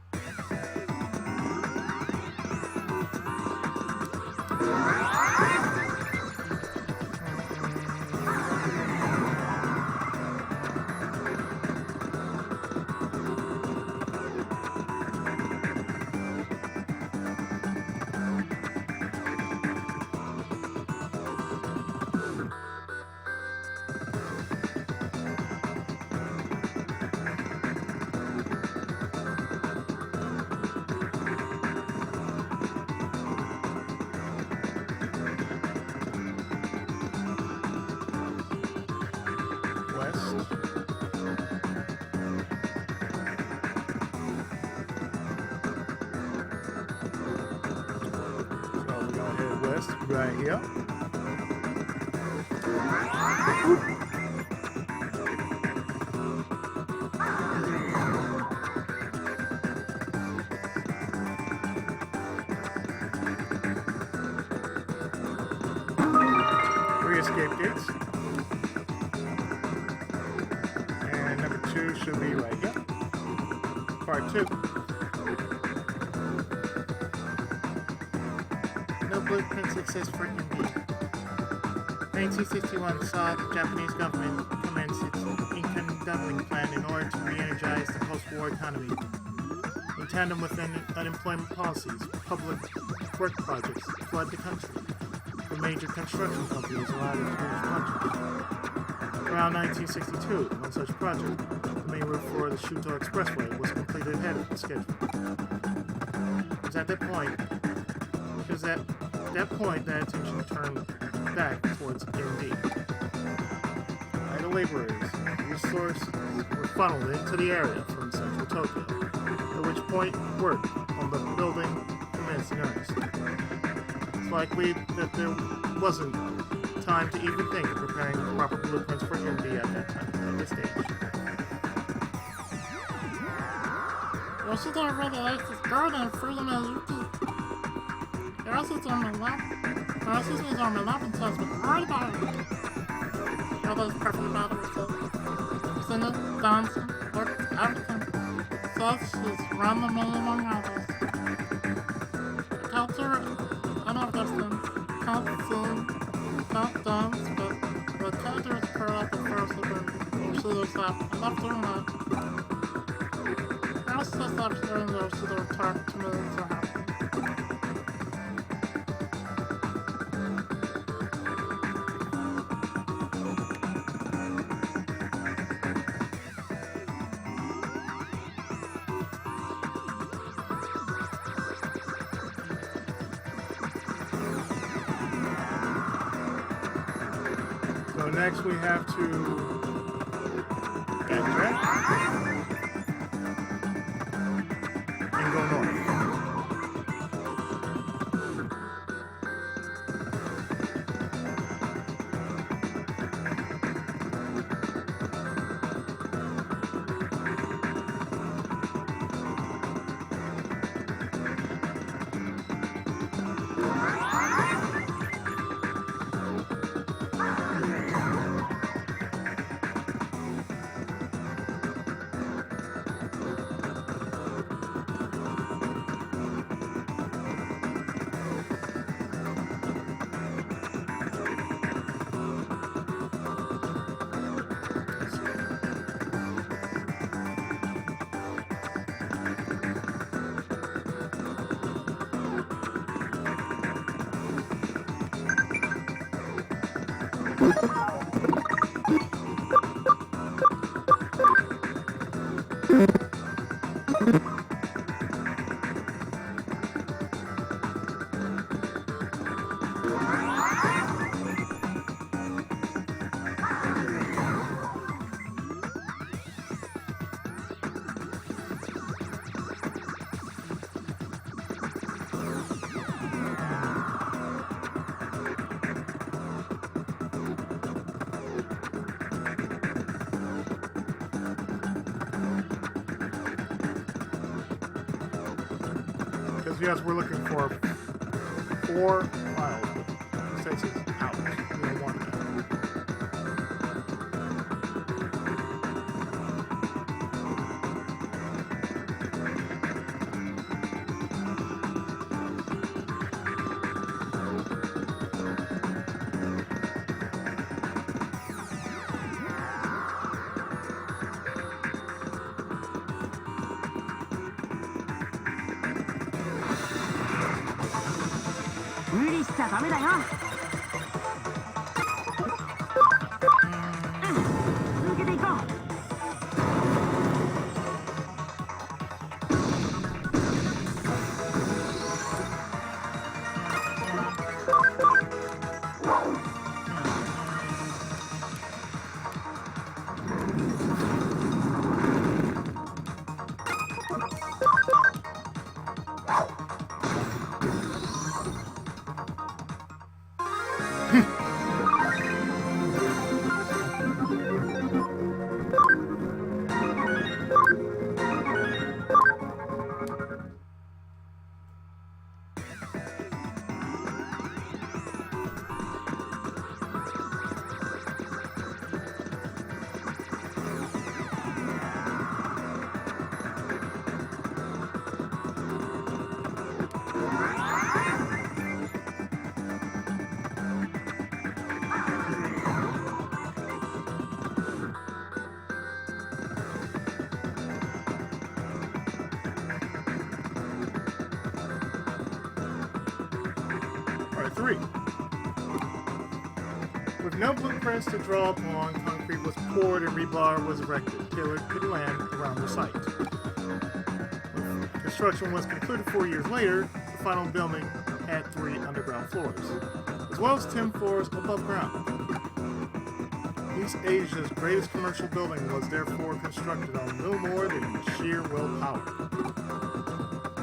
Right here. Three escape gates. And number 2 should be right here. Part 2. No blueprints exist for Indy. 1961 saw the Japanese government commence its income doubling plan in order to re-energize the post-war economy. In tandem with unemployment policies, public work projects flood the country. The major construction companies allowed it to finish projects. Around 1962, one such project, the main route for the Shuto Expressway, was completed ahead of the schedule. It was at that point that attention turned back towards MD. Idle laborers, resources were funneled into the area from central Tokyo, at which point work on the building commenced in earnest. It's likely that there wasn't time to even think of preparing proper blueprints for MD at that time, at this stage. Yoshida really likes his garden and freedom as you do. Yoshi's on my lap. Yoshi's on my lap and tells me all about it. All those perfect battles of singing, dancing, work, everything. Says she's run the million among others. Can't do it. I know those things. Can't sing, can't dance, but what can't do is curl up and first and Yoshida's lap. I love doing that. I was just up here and Yoshida would talk to me and so happy. So next we have to backtrack and go north. Yes, we're looking for 4 miles. It says it's out. We don't want that. No blueprints to draw upon, concrete was poured and rebar was erected, tailored to the land around the site. When construction was concluded 4 years later, the final building had 3 underground floors, as well as 10 floors above ground. East Asia's greatest commercial building was therefore constructed on little more than sheer willpower.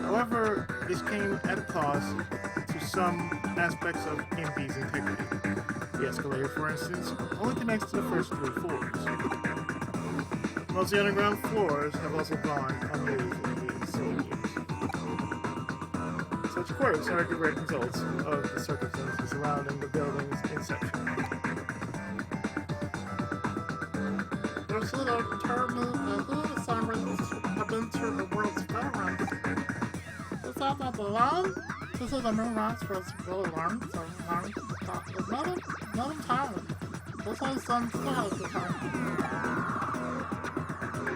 However, this came at a cost to some aspects of MB's integrity. The escalator, for instance, only connects to the first 3 floors. Most of the underground floors have also gone unused in the ensuing years. Such quirks are direct results of the circumstances surrounding the building's inception. There's a little term of the summers have been to the world's fair runs. Is that not the line? This is the new runs for us really learn, so learn. It's not entirely. This is some style of the time.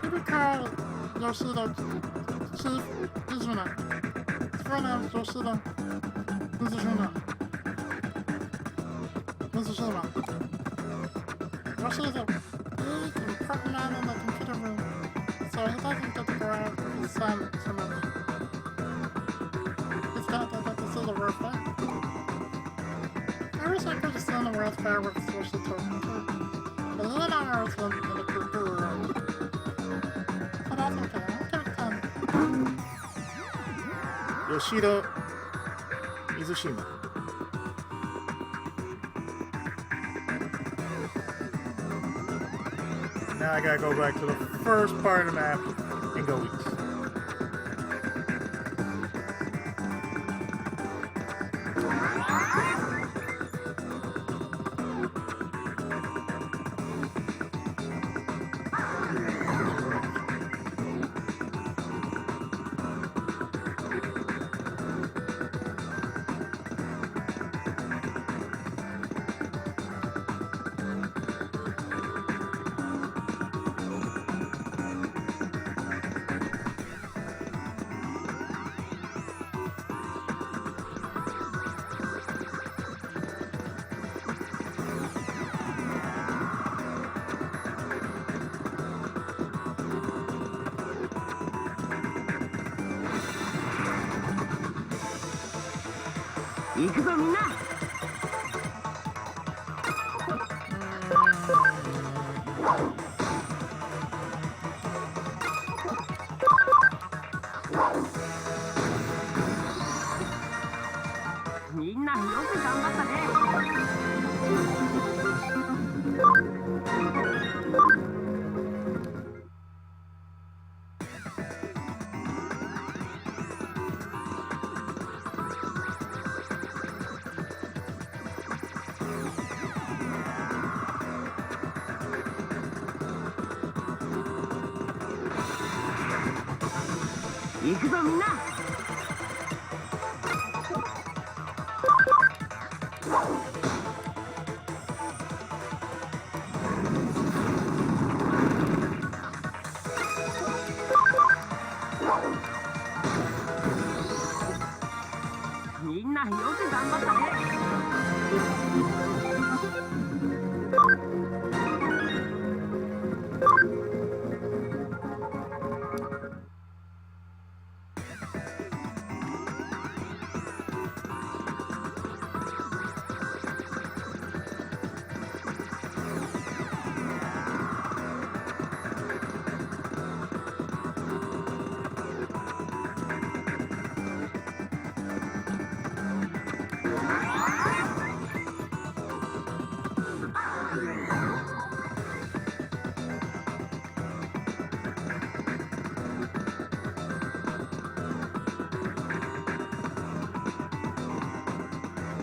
People call Yoshida Chief Izuna. His real name is Yoshida Mizushima. Yoshida's a big, important man in the computer room, so he doesn't get to go out with his son too much. It's not that this is a real fact. I wish I could have seen the World's Fair with Yoshida too. But he and I are also in the computer room. But that's okay, I'll give it time. Yoshida Mizushima. Now I gotta go back to the first part of the map and go east.行くぞみんな。みんなよく頑張ったね。行くぞみんな。みんなよく頑張ったね。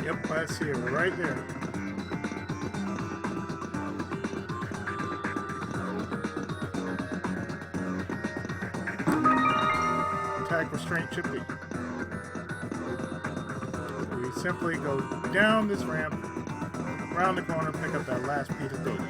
Yep, I see it right there. Attack restraint should be. We simply go down this ramp, around the corner, pick up that last piece of data.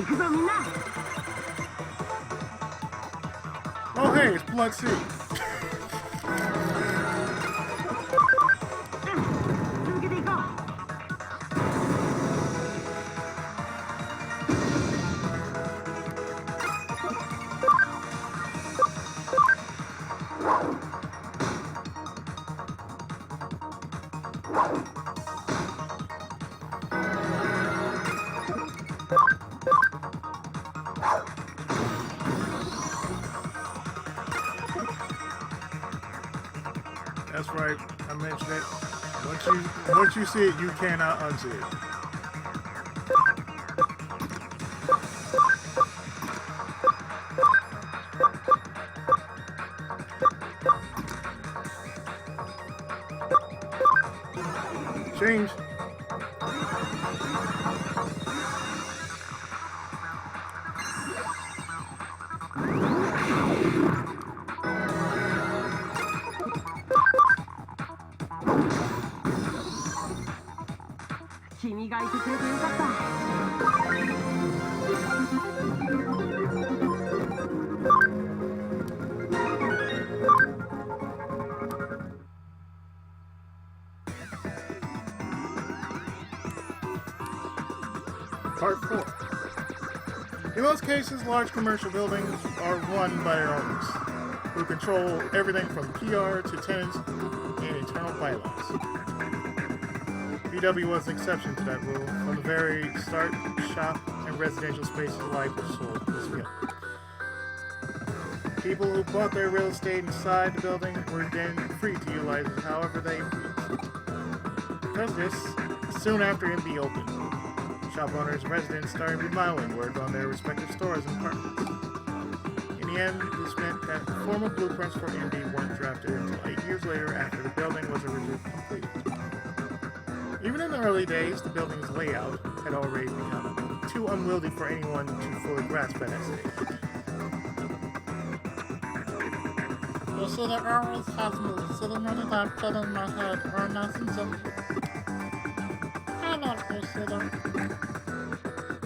行くぞみんな。 Oh, hey, it's Blood Sea. 続けていこう。 That's right, I mentioned it. Once you see it, you cannot unsee it. Change. Part 4. In most cases, large commercial buildings are run by their owners, who control everything from PR to tenants and internal bylaws. BW was an exception to that rule. From the very start, shop and residential spaces alike were sold this way. People who bought their real estate inside the building were then free to utilize it however they pleased. Because of this, soon after MB opened, shop owners and residents started remodeling work on their respective stores and apartments. In the end, this meant that formal blueprints for MB weren't drafted until 8 years later after the building was originally completed. Even in the early days, the building's layout had already become too unwieldy for anyone to fully grasp at that stage. You see, there always has me sitting on the dark bed in my head or nice and gentle. I love you, Shooter.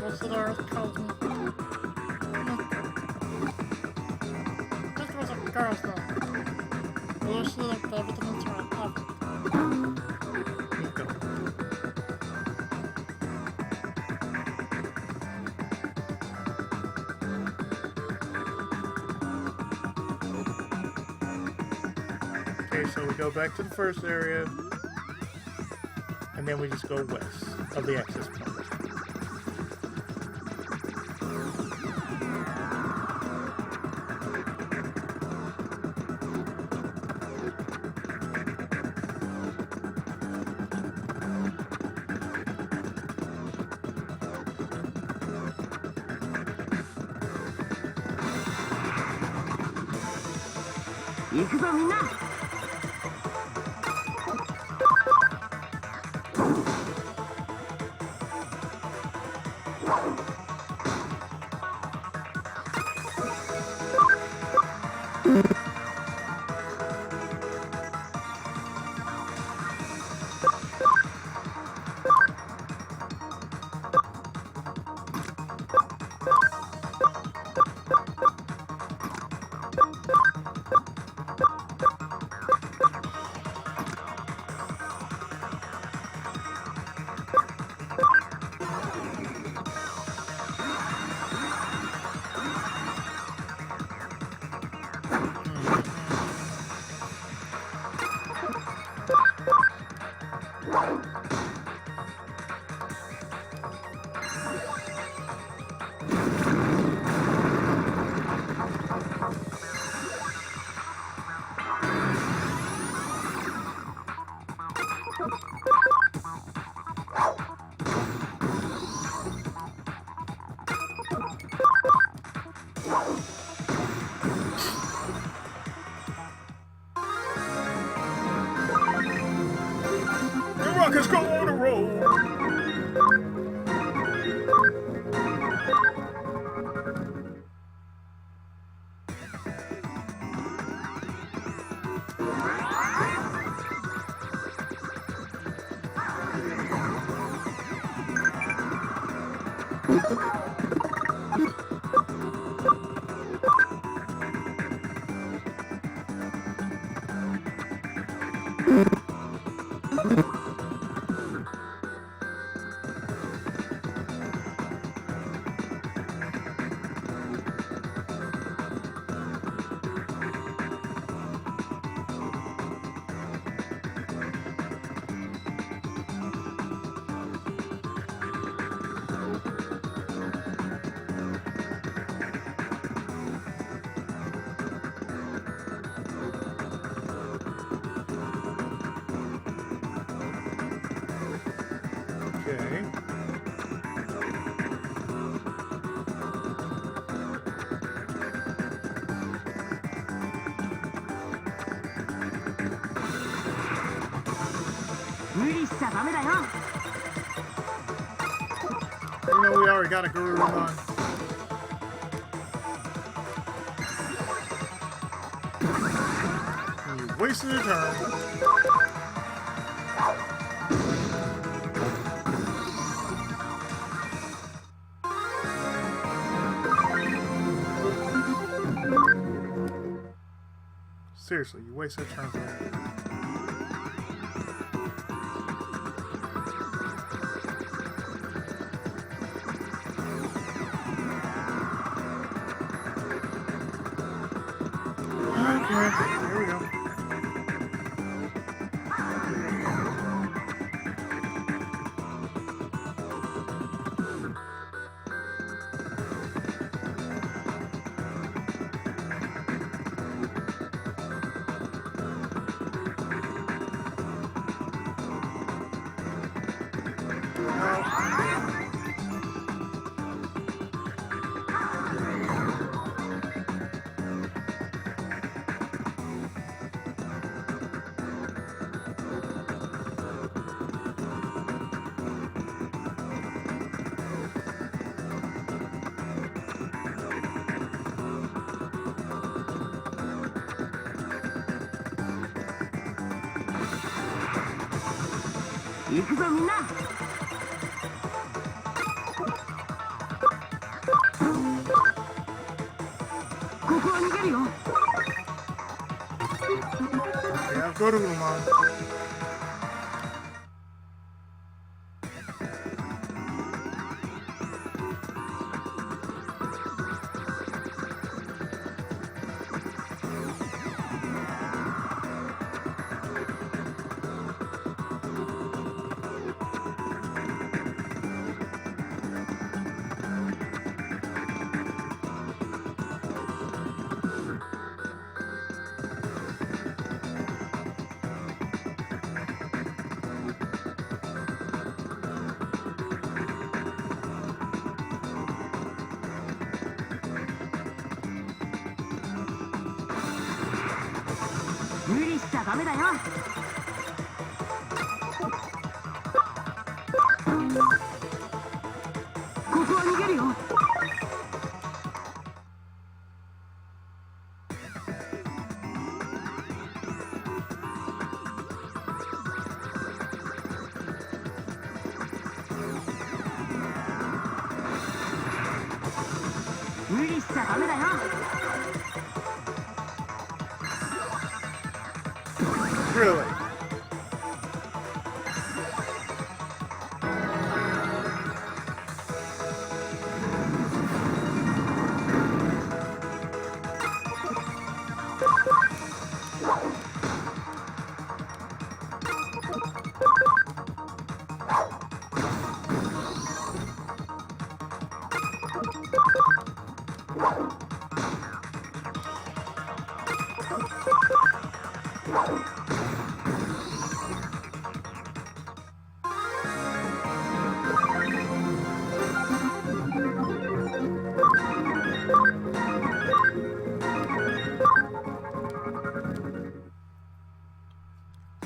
You Shooter always calls me. This was a girl's name. You Shooter gave everything into my head. Okay, so we go back to the first area, and then we just go west of the access point.行くぞみんな。 Okay, ちゃダメだよ You know we already got a Garurumon. You wasted a turn. Seriously, you wasted a turn for that. Okay, here we go.行くぞみんなここは逃げるよ Yeah, Garurumon.無理しちゃダメだよ ここは逃げるよ 無理しちゃダメだよ Really?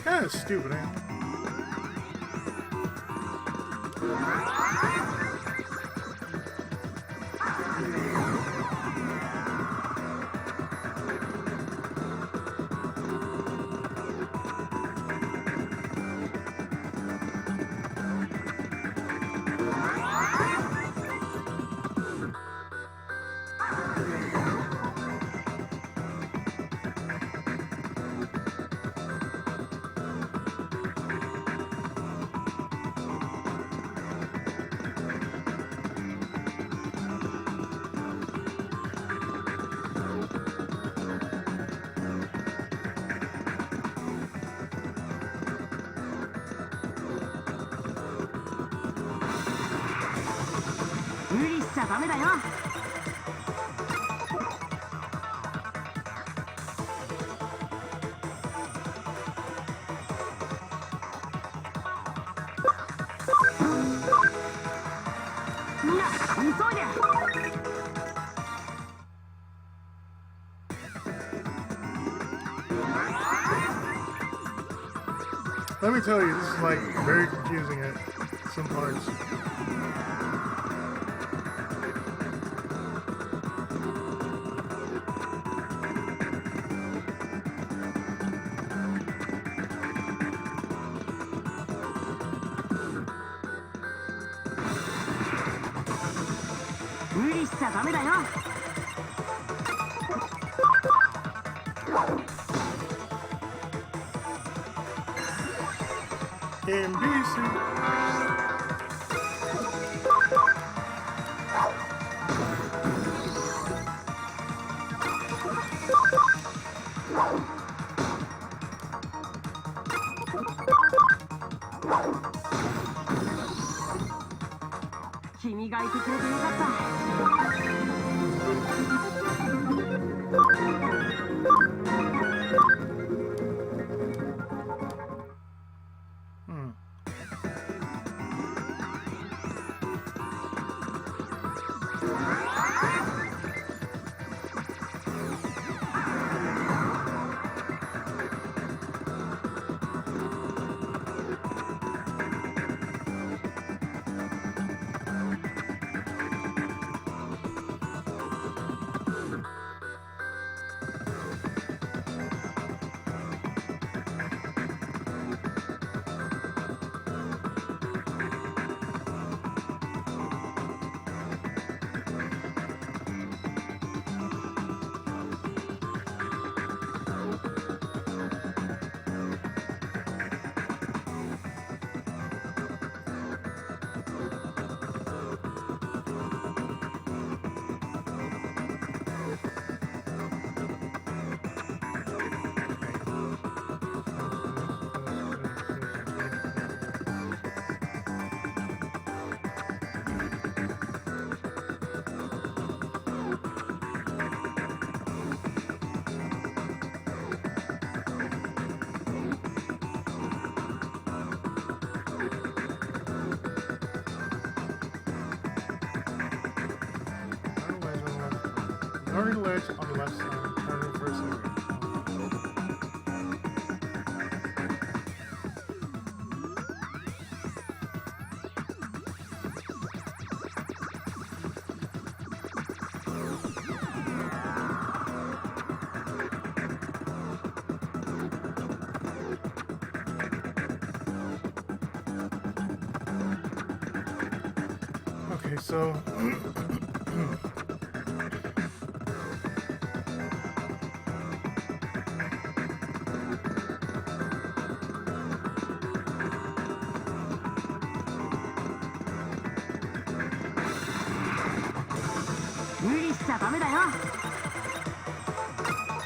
Kind of stupid, ain't it?ちゃダメだよ。みんな急いで。Let me tell you, this is like very confusing at some parts. Learn ledge on the left side. Turn reverse area. Okay, so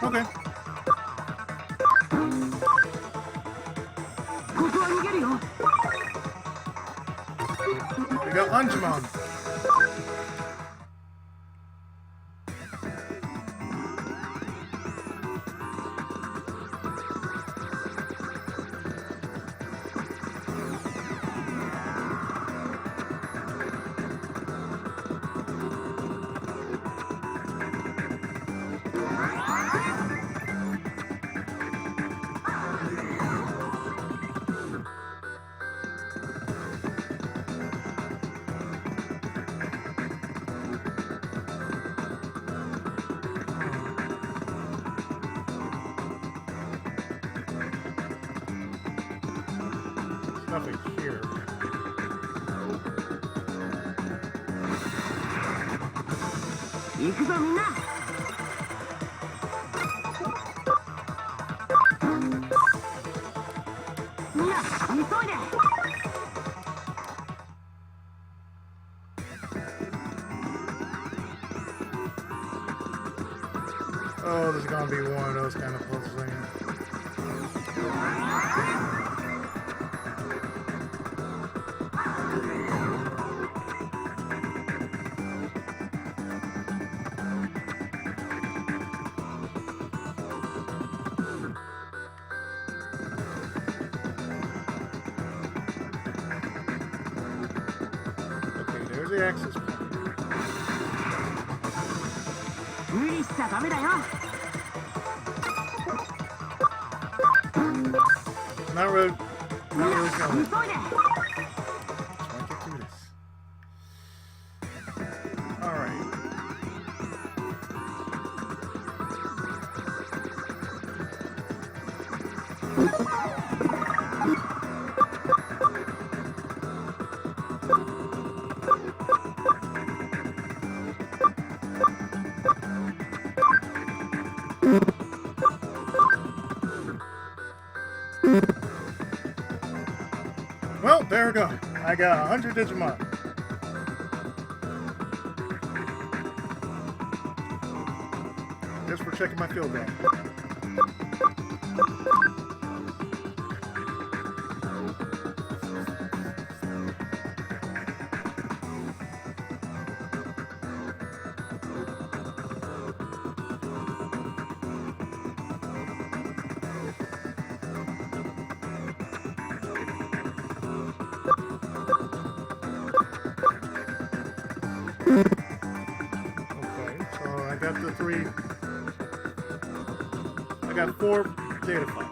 okay. We got Anjumon. Nothing here. Oh, there's gonna be one of those kind of puzzles in here. Okay, there's the access point. Not really I really feel it. 急いで Just want to get through this. Alright. Well, there we go. I got 100 Digimon. Just for checking my field guide. Okay, so I got the three. I got 4 data files.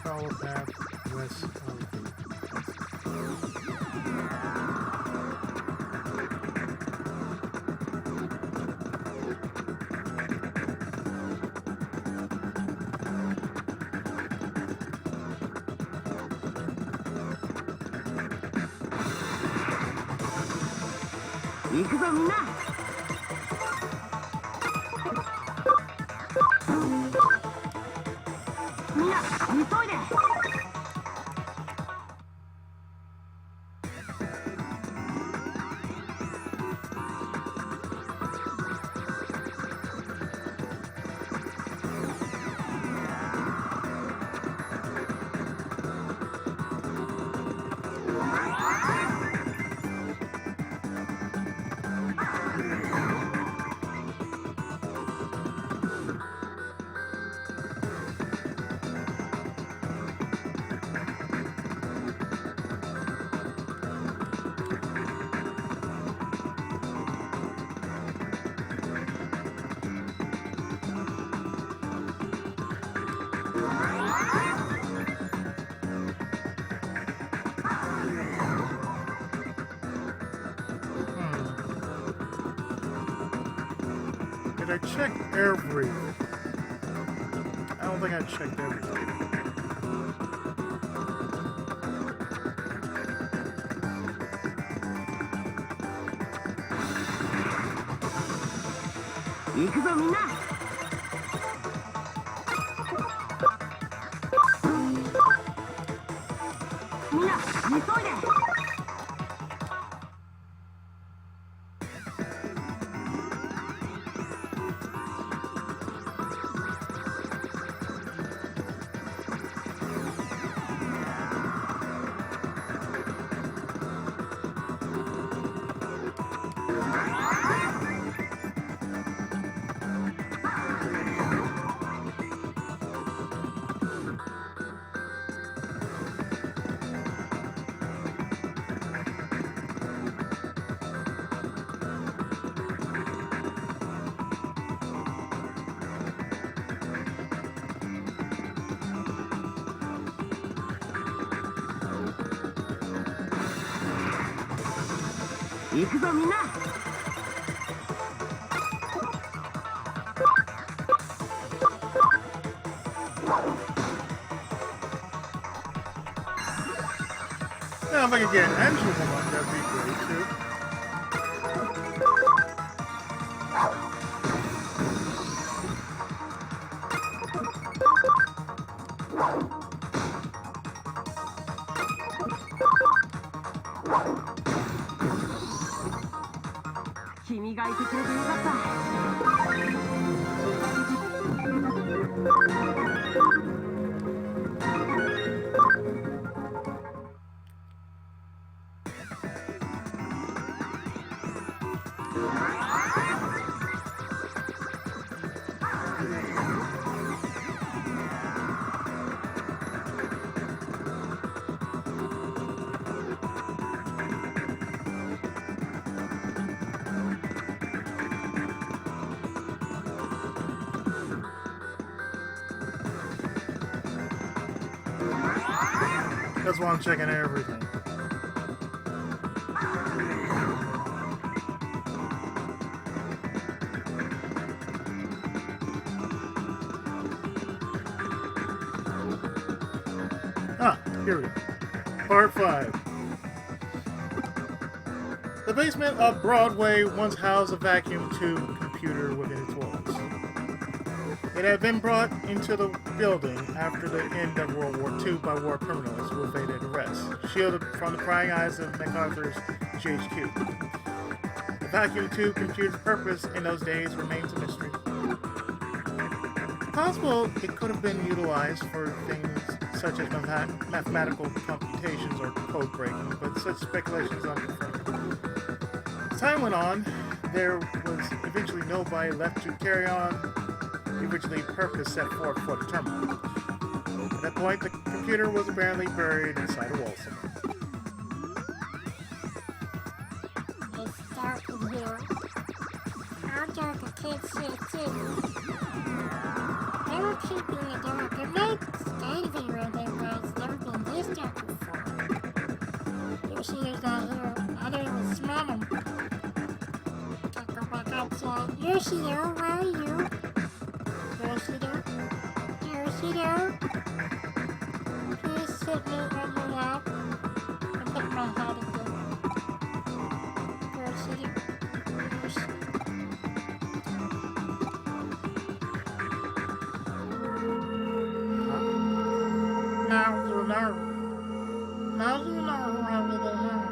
Follow path west of the.行くぞみんなみんな急いで Did I check every? I don't think I checked everything.行くぞみんなみんな急いで 行くぞみんな Now, if I could get an engine one, that'd be great too. That's why I'm checking everything. Ah, here we go. Part 5. The basement of Broadway once housed a vacuum tube computer within its walls. It had been brought into the building after the end of World War II by war criminals who evaded arrest, shielded from the prying eyes of MacArthur's GHQ. The vacuum tube computer's purpose in those days remains a mystery. It's possible it could have been utilized for things such as mathematical computations or code breaking, but such speculation is unconfirmed. As time went on, there was eventually nobody left to carry on the originally purpose set forth for the terminal. At that point, the computer was apparently buried inside a wall somewhere. It's dark in here. How dark I can't see it too. They were keeping it dark. It might stay to be around there, but it's never been this dark before. Yoshida's not here. I don't even smell him. Can't go back outside. Yoshida, where are you? Yoshida? Yoshida? Please sit me on your lap and pick my head again. Yoshida? Yoshida? Now you know. Now you know who I really am.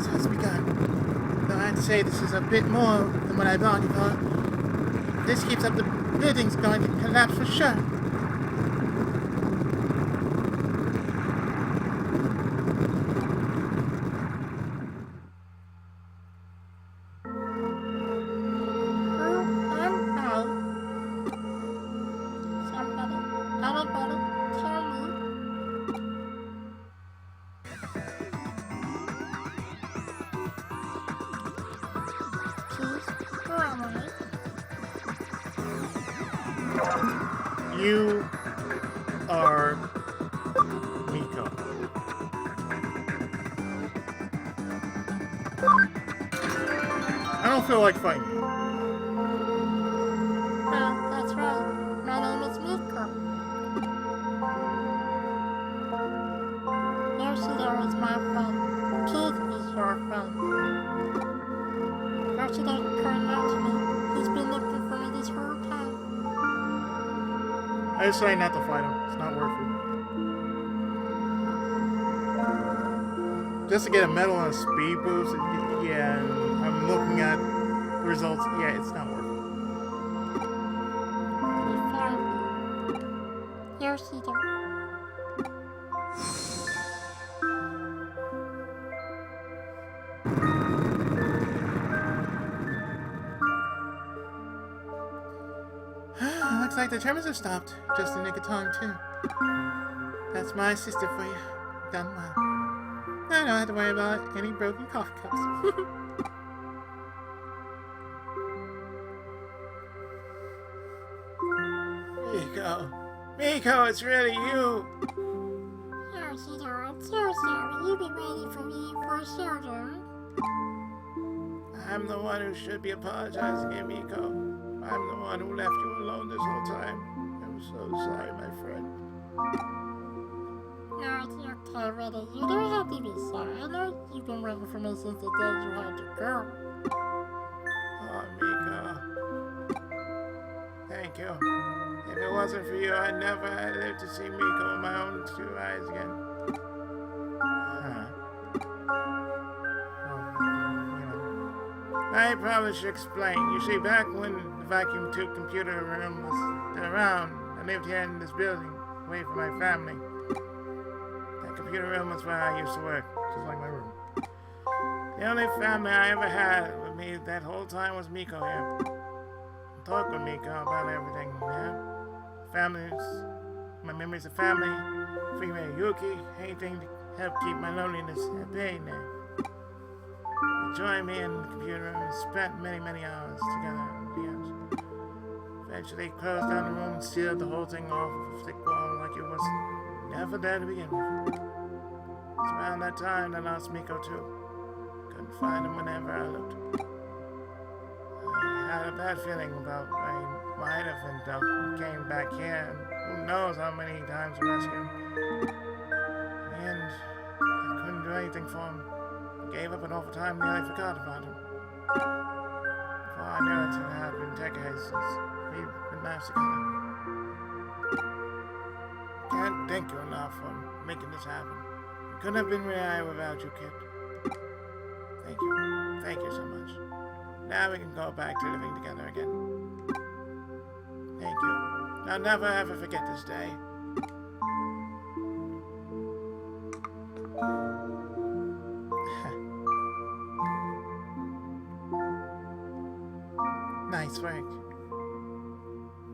So it's begun. Though I'd say this is a bit more than what I bargained for. If this keeps up, the building's going to collapse for sure. You are Miko. I don't feel like fighting you. Well, that's right. My name is Miko. Yoshida is my friend. Keith is your friend. Yoshida came out to me. He's been looking for me this whole time. I just say not to fight him. It's not worth it. Just to get a medal and a speed boost, yeah, I'm looking at the results. Yeah, it's not worth He found me. Yoshida. Looks like the Germans have stopped. Just in the nick of time, too. That's my sister for you. Done well. I don't have to worry about any broken coffee cups. Miko, it's really you. Yoshida, I'm so sorry. You've been waiting for me for so long. I'm the one who should be apologizing here, Miko. I'm the one who left you alone this whole time. I'm so sorry, my friend. No, it's okay, really. You don't have to be sorry. I know you've been waiting for me since the day you had to go. Oh, Miko. Thank you. If it wasn't for you, I'd never have lived to see Miko with my own two eyes again. I probably should explain. You see, back when the vacuum tube computer room was still around, I lived here in this building, away from my family. That computer room was where I used to work, just like my room. The only family I ever had with me that whole time was Miko here. Talk with Miko about everything, yeah? Families, my memories of family, free Yuki, anything to help keep my loneliness at bay now. He joined me in the computer room and spent many hours together. Yes. Eventually he closed down the room and sealed the whole thing off with a thick wall like it was never there to begin with. It was around that time that I lost Miko too. Couldn't find him whenever I looked. I had a bad feeling about where he might have ended up and came back here, and who knows how many times I rescued him. In the end, I couldn't do anything for him. I gave up an awful time and nearly forgot about him. Before I knew it, it had been decades since we've been nice together. Can't thank you enough for making this happen. It couldn't have been real without you, kid. Thank you. Thank you so much. Now we can go back to living together again. Thank you. I'll never ever forget this day. Nice work.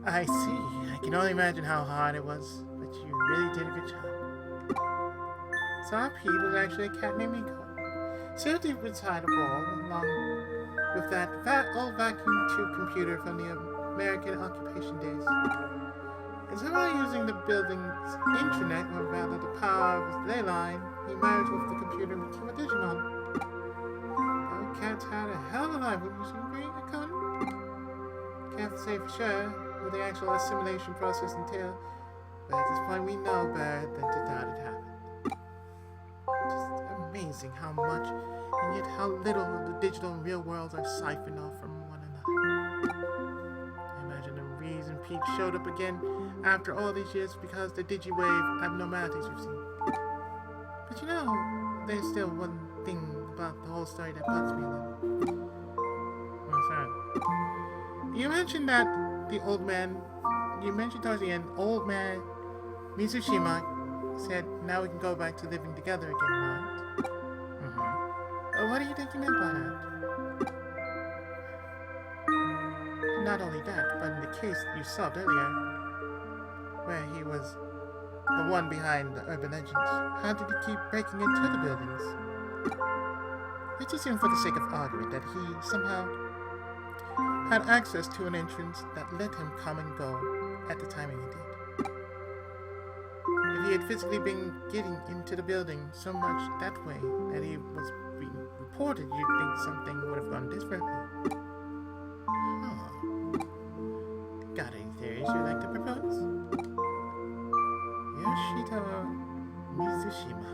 I see. I can only imagine how hard it was, but you really did a good job. So our Pete was actually a cat named Miko. Sitting beside a wall, along with that old vacuum tube computer from the American occupation days. And somehow using the building's intranet, or rather the power of his ley line, he merged with the computer and became a Digimon. Our cats had a hell of a life, wouldn't you agree, Nakano? Can't say for sure what the actual assimilation process entailed, but at this point we know better than to doubt it happened. Just amazing how much and yet how little of the digital and real worlds are siphoned off from one another. I imagine the reason Pete showed up again after all these years because the Digiwave abnormalities we've seen. But you know, there's still one thing about the whole story that bugs me a little. What's that? You mentioned that towards the end, old man Mizushima said, now we can go back to living together again, right? What do you think you meant by that? Not only that, but in the case you solved earlier, where he was the one behind the urban legends, how did he keep breaking into the buildings? Let's assume for the sake of argument that he somehow had access to an entrance that let him come and go at the timing he did. If he had physically been getting into the building so much that way that he was being reported, you'd think something would have gone differently. Huh. Got any theories you'd like to propose? Yoshito Mizushima.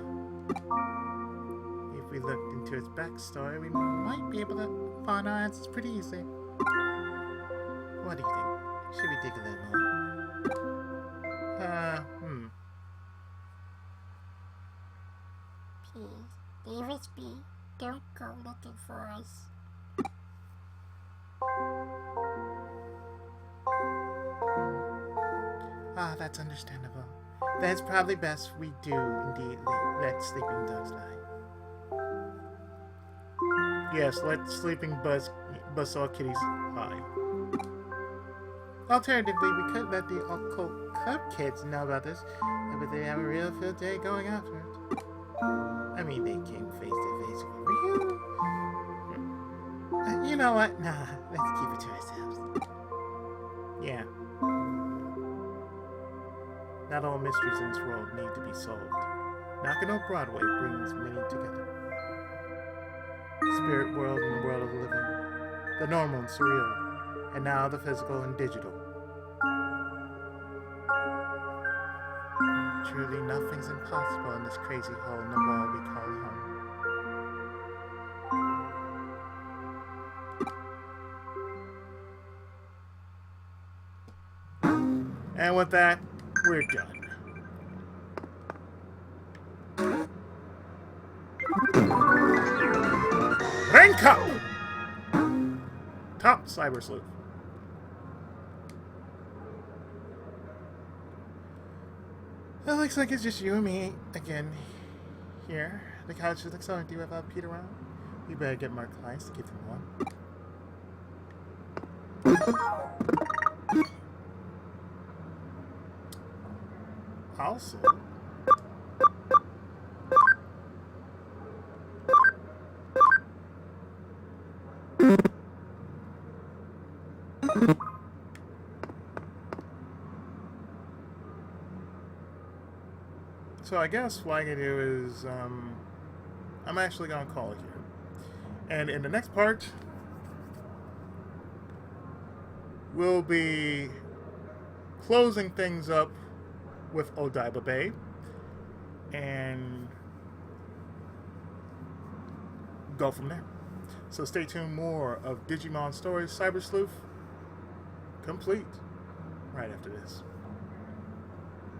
If we looked into his backstory, we might be able to find our answers pretty easily. What do you think? Should we dig a little more? Please, leave us be. Don't go looking for us. Ah, that's understandable. Then it's probably best we do indeed let sleeping dogs lie. Yes, let sleeping buzzsaw kitties lie. Alternatively, we could let the occult club kids know about this, but they have a real field day going after it. I mean, they came face to face with real. You know what? Nah, let's keep it to ourselves. Yeah. Not all mysteries in this world need to be solved. Nakano Broadway brings many together. The spirit world and the world of the living. The normal and surreal. And now the physical and digital. Truly, nothing's impossible in this crazy hole in the wall we call home. And with that, we're done. Rank up! Top Cyber Sleuth. It looks like it's just you and me again here. The couch looks so empty without Pete around. We better get more clients to keep them warm. Also, So I guess what I can do is, I'm actually going to call it here. And in the next part, we'll be closing things up with Odaiba Bay. And go from there. So stay tuned, more of Digimon Stories Cyber Sleuth complete right after this.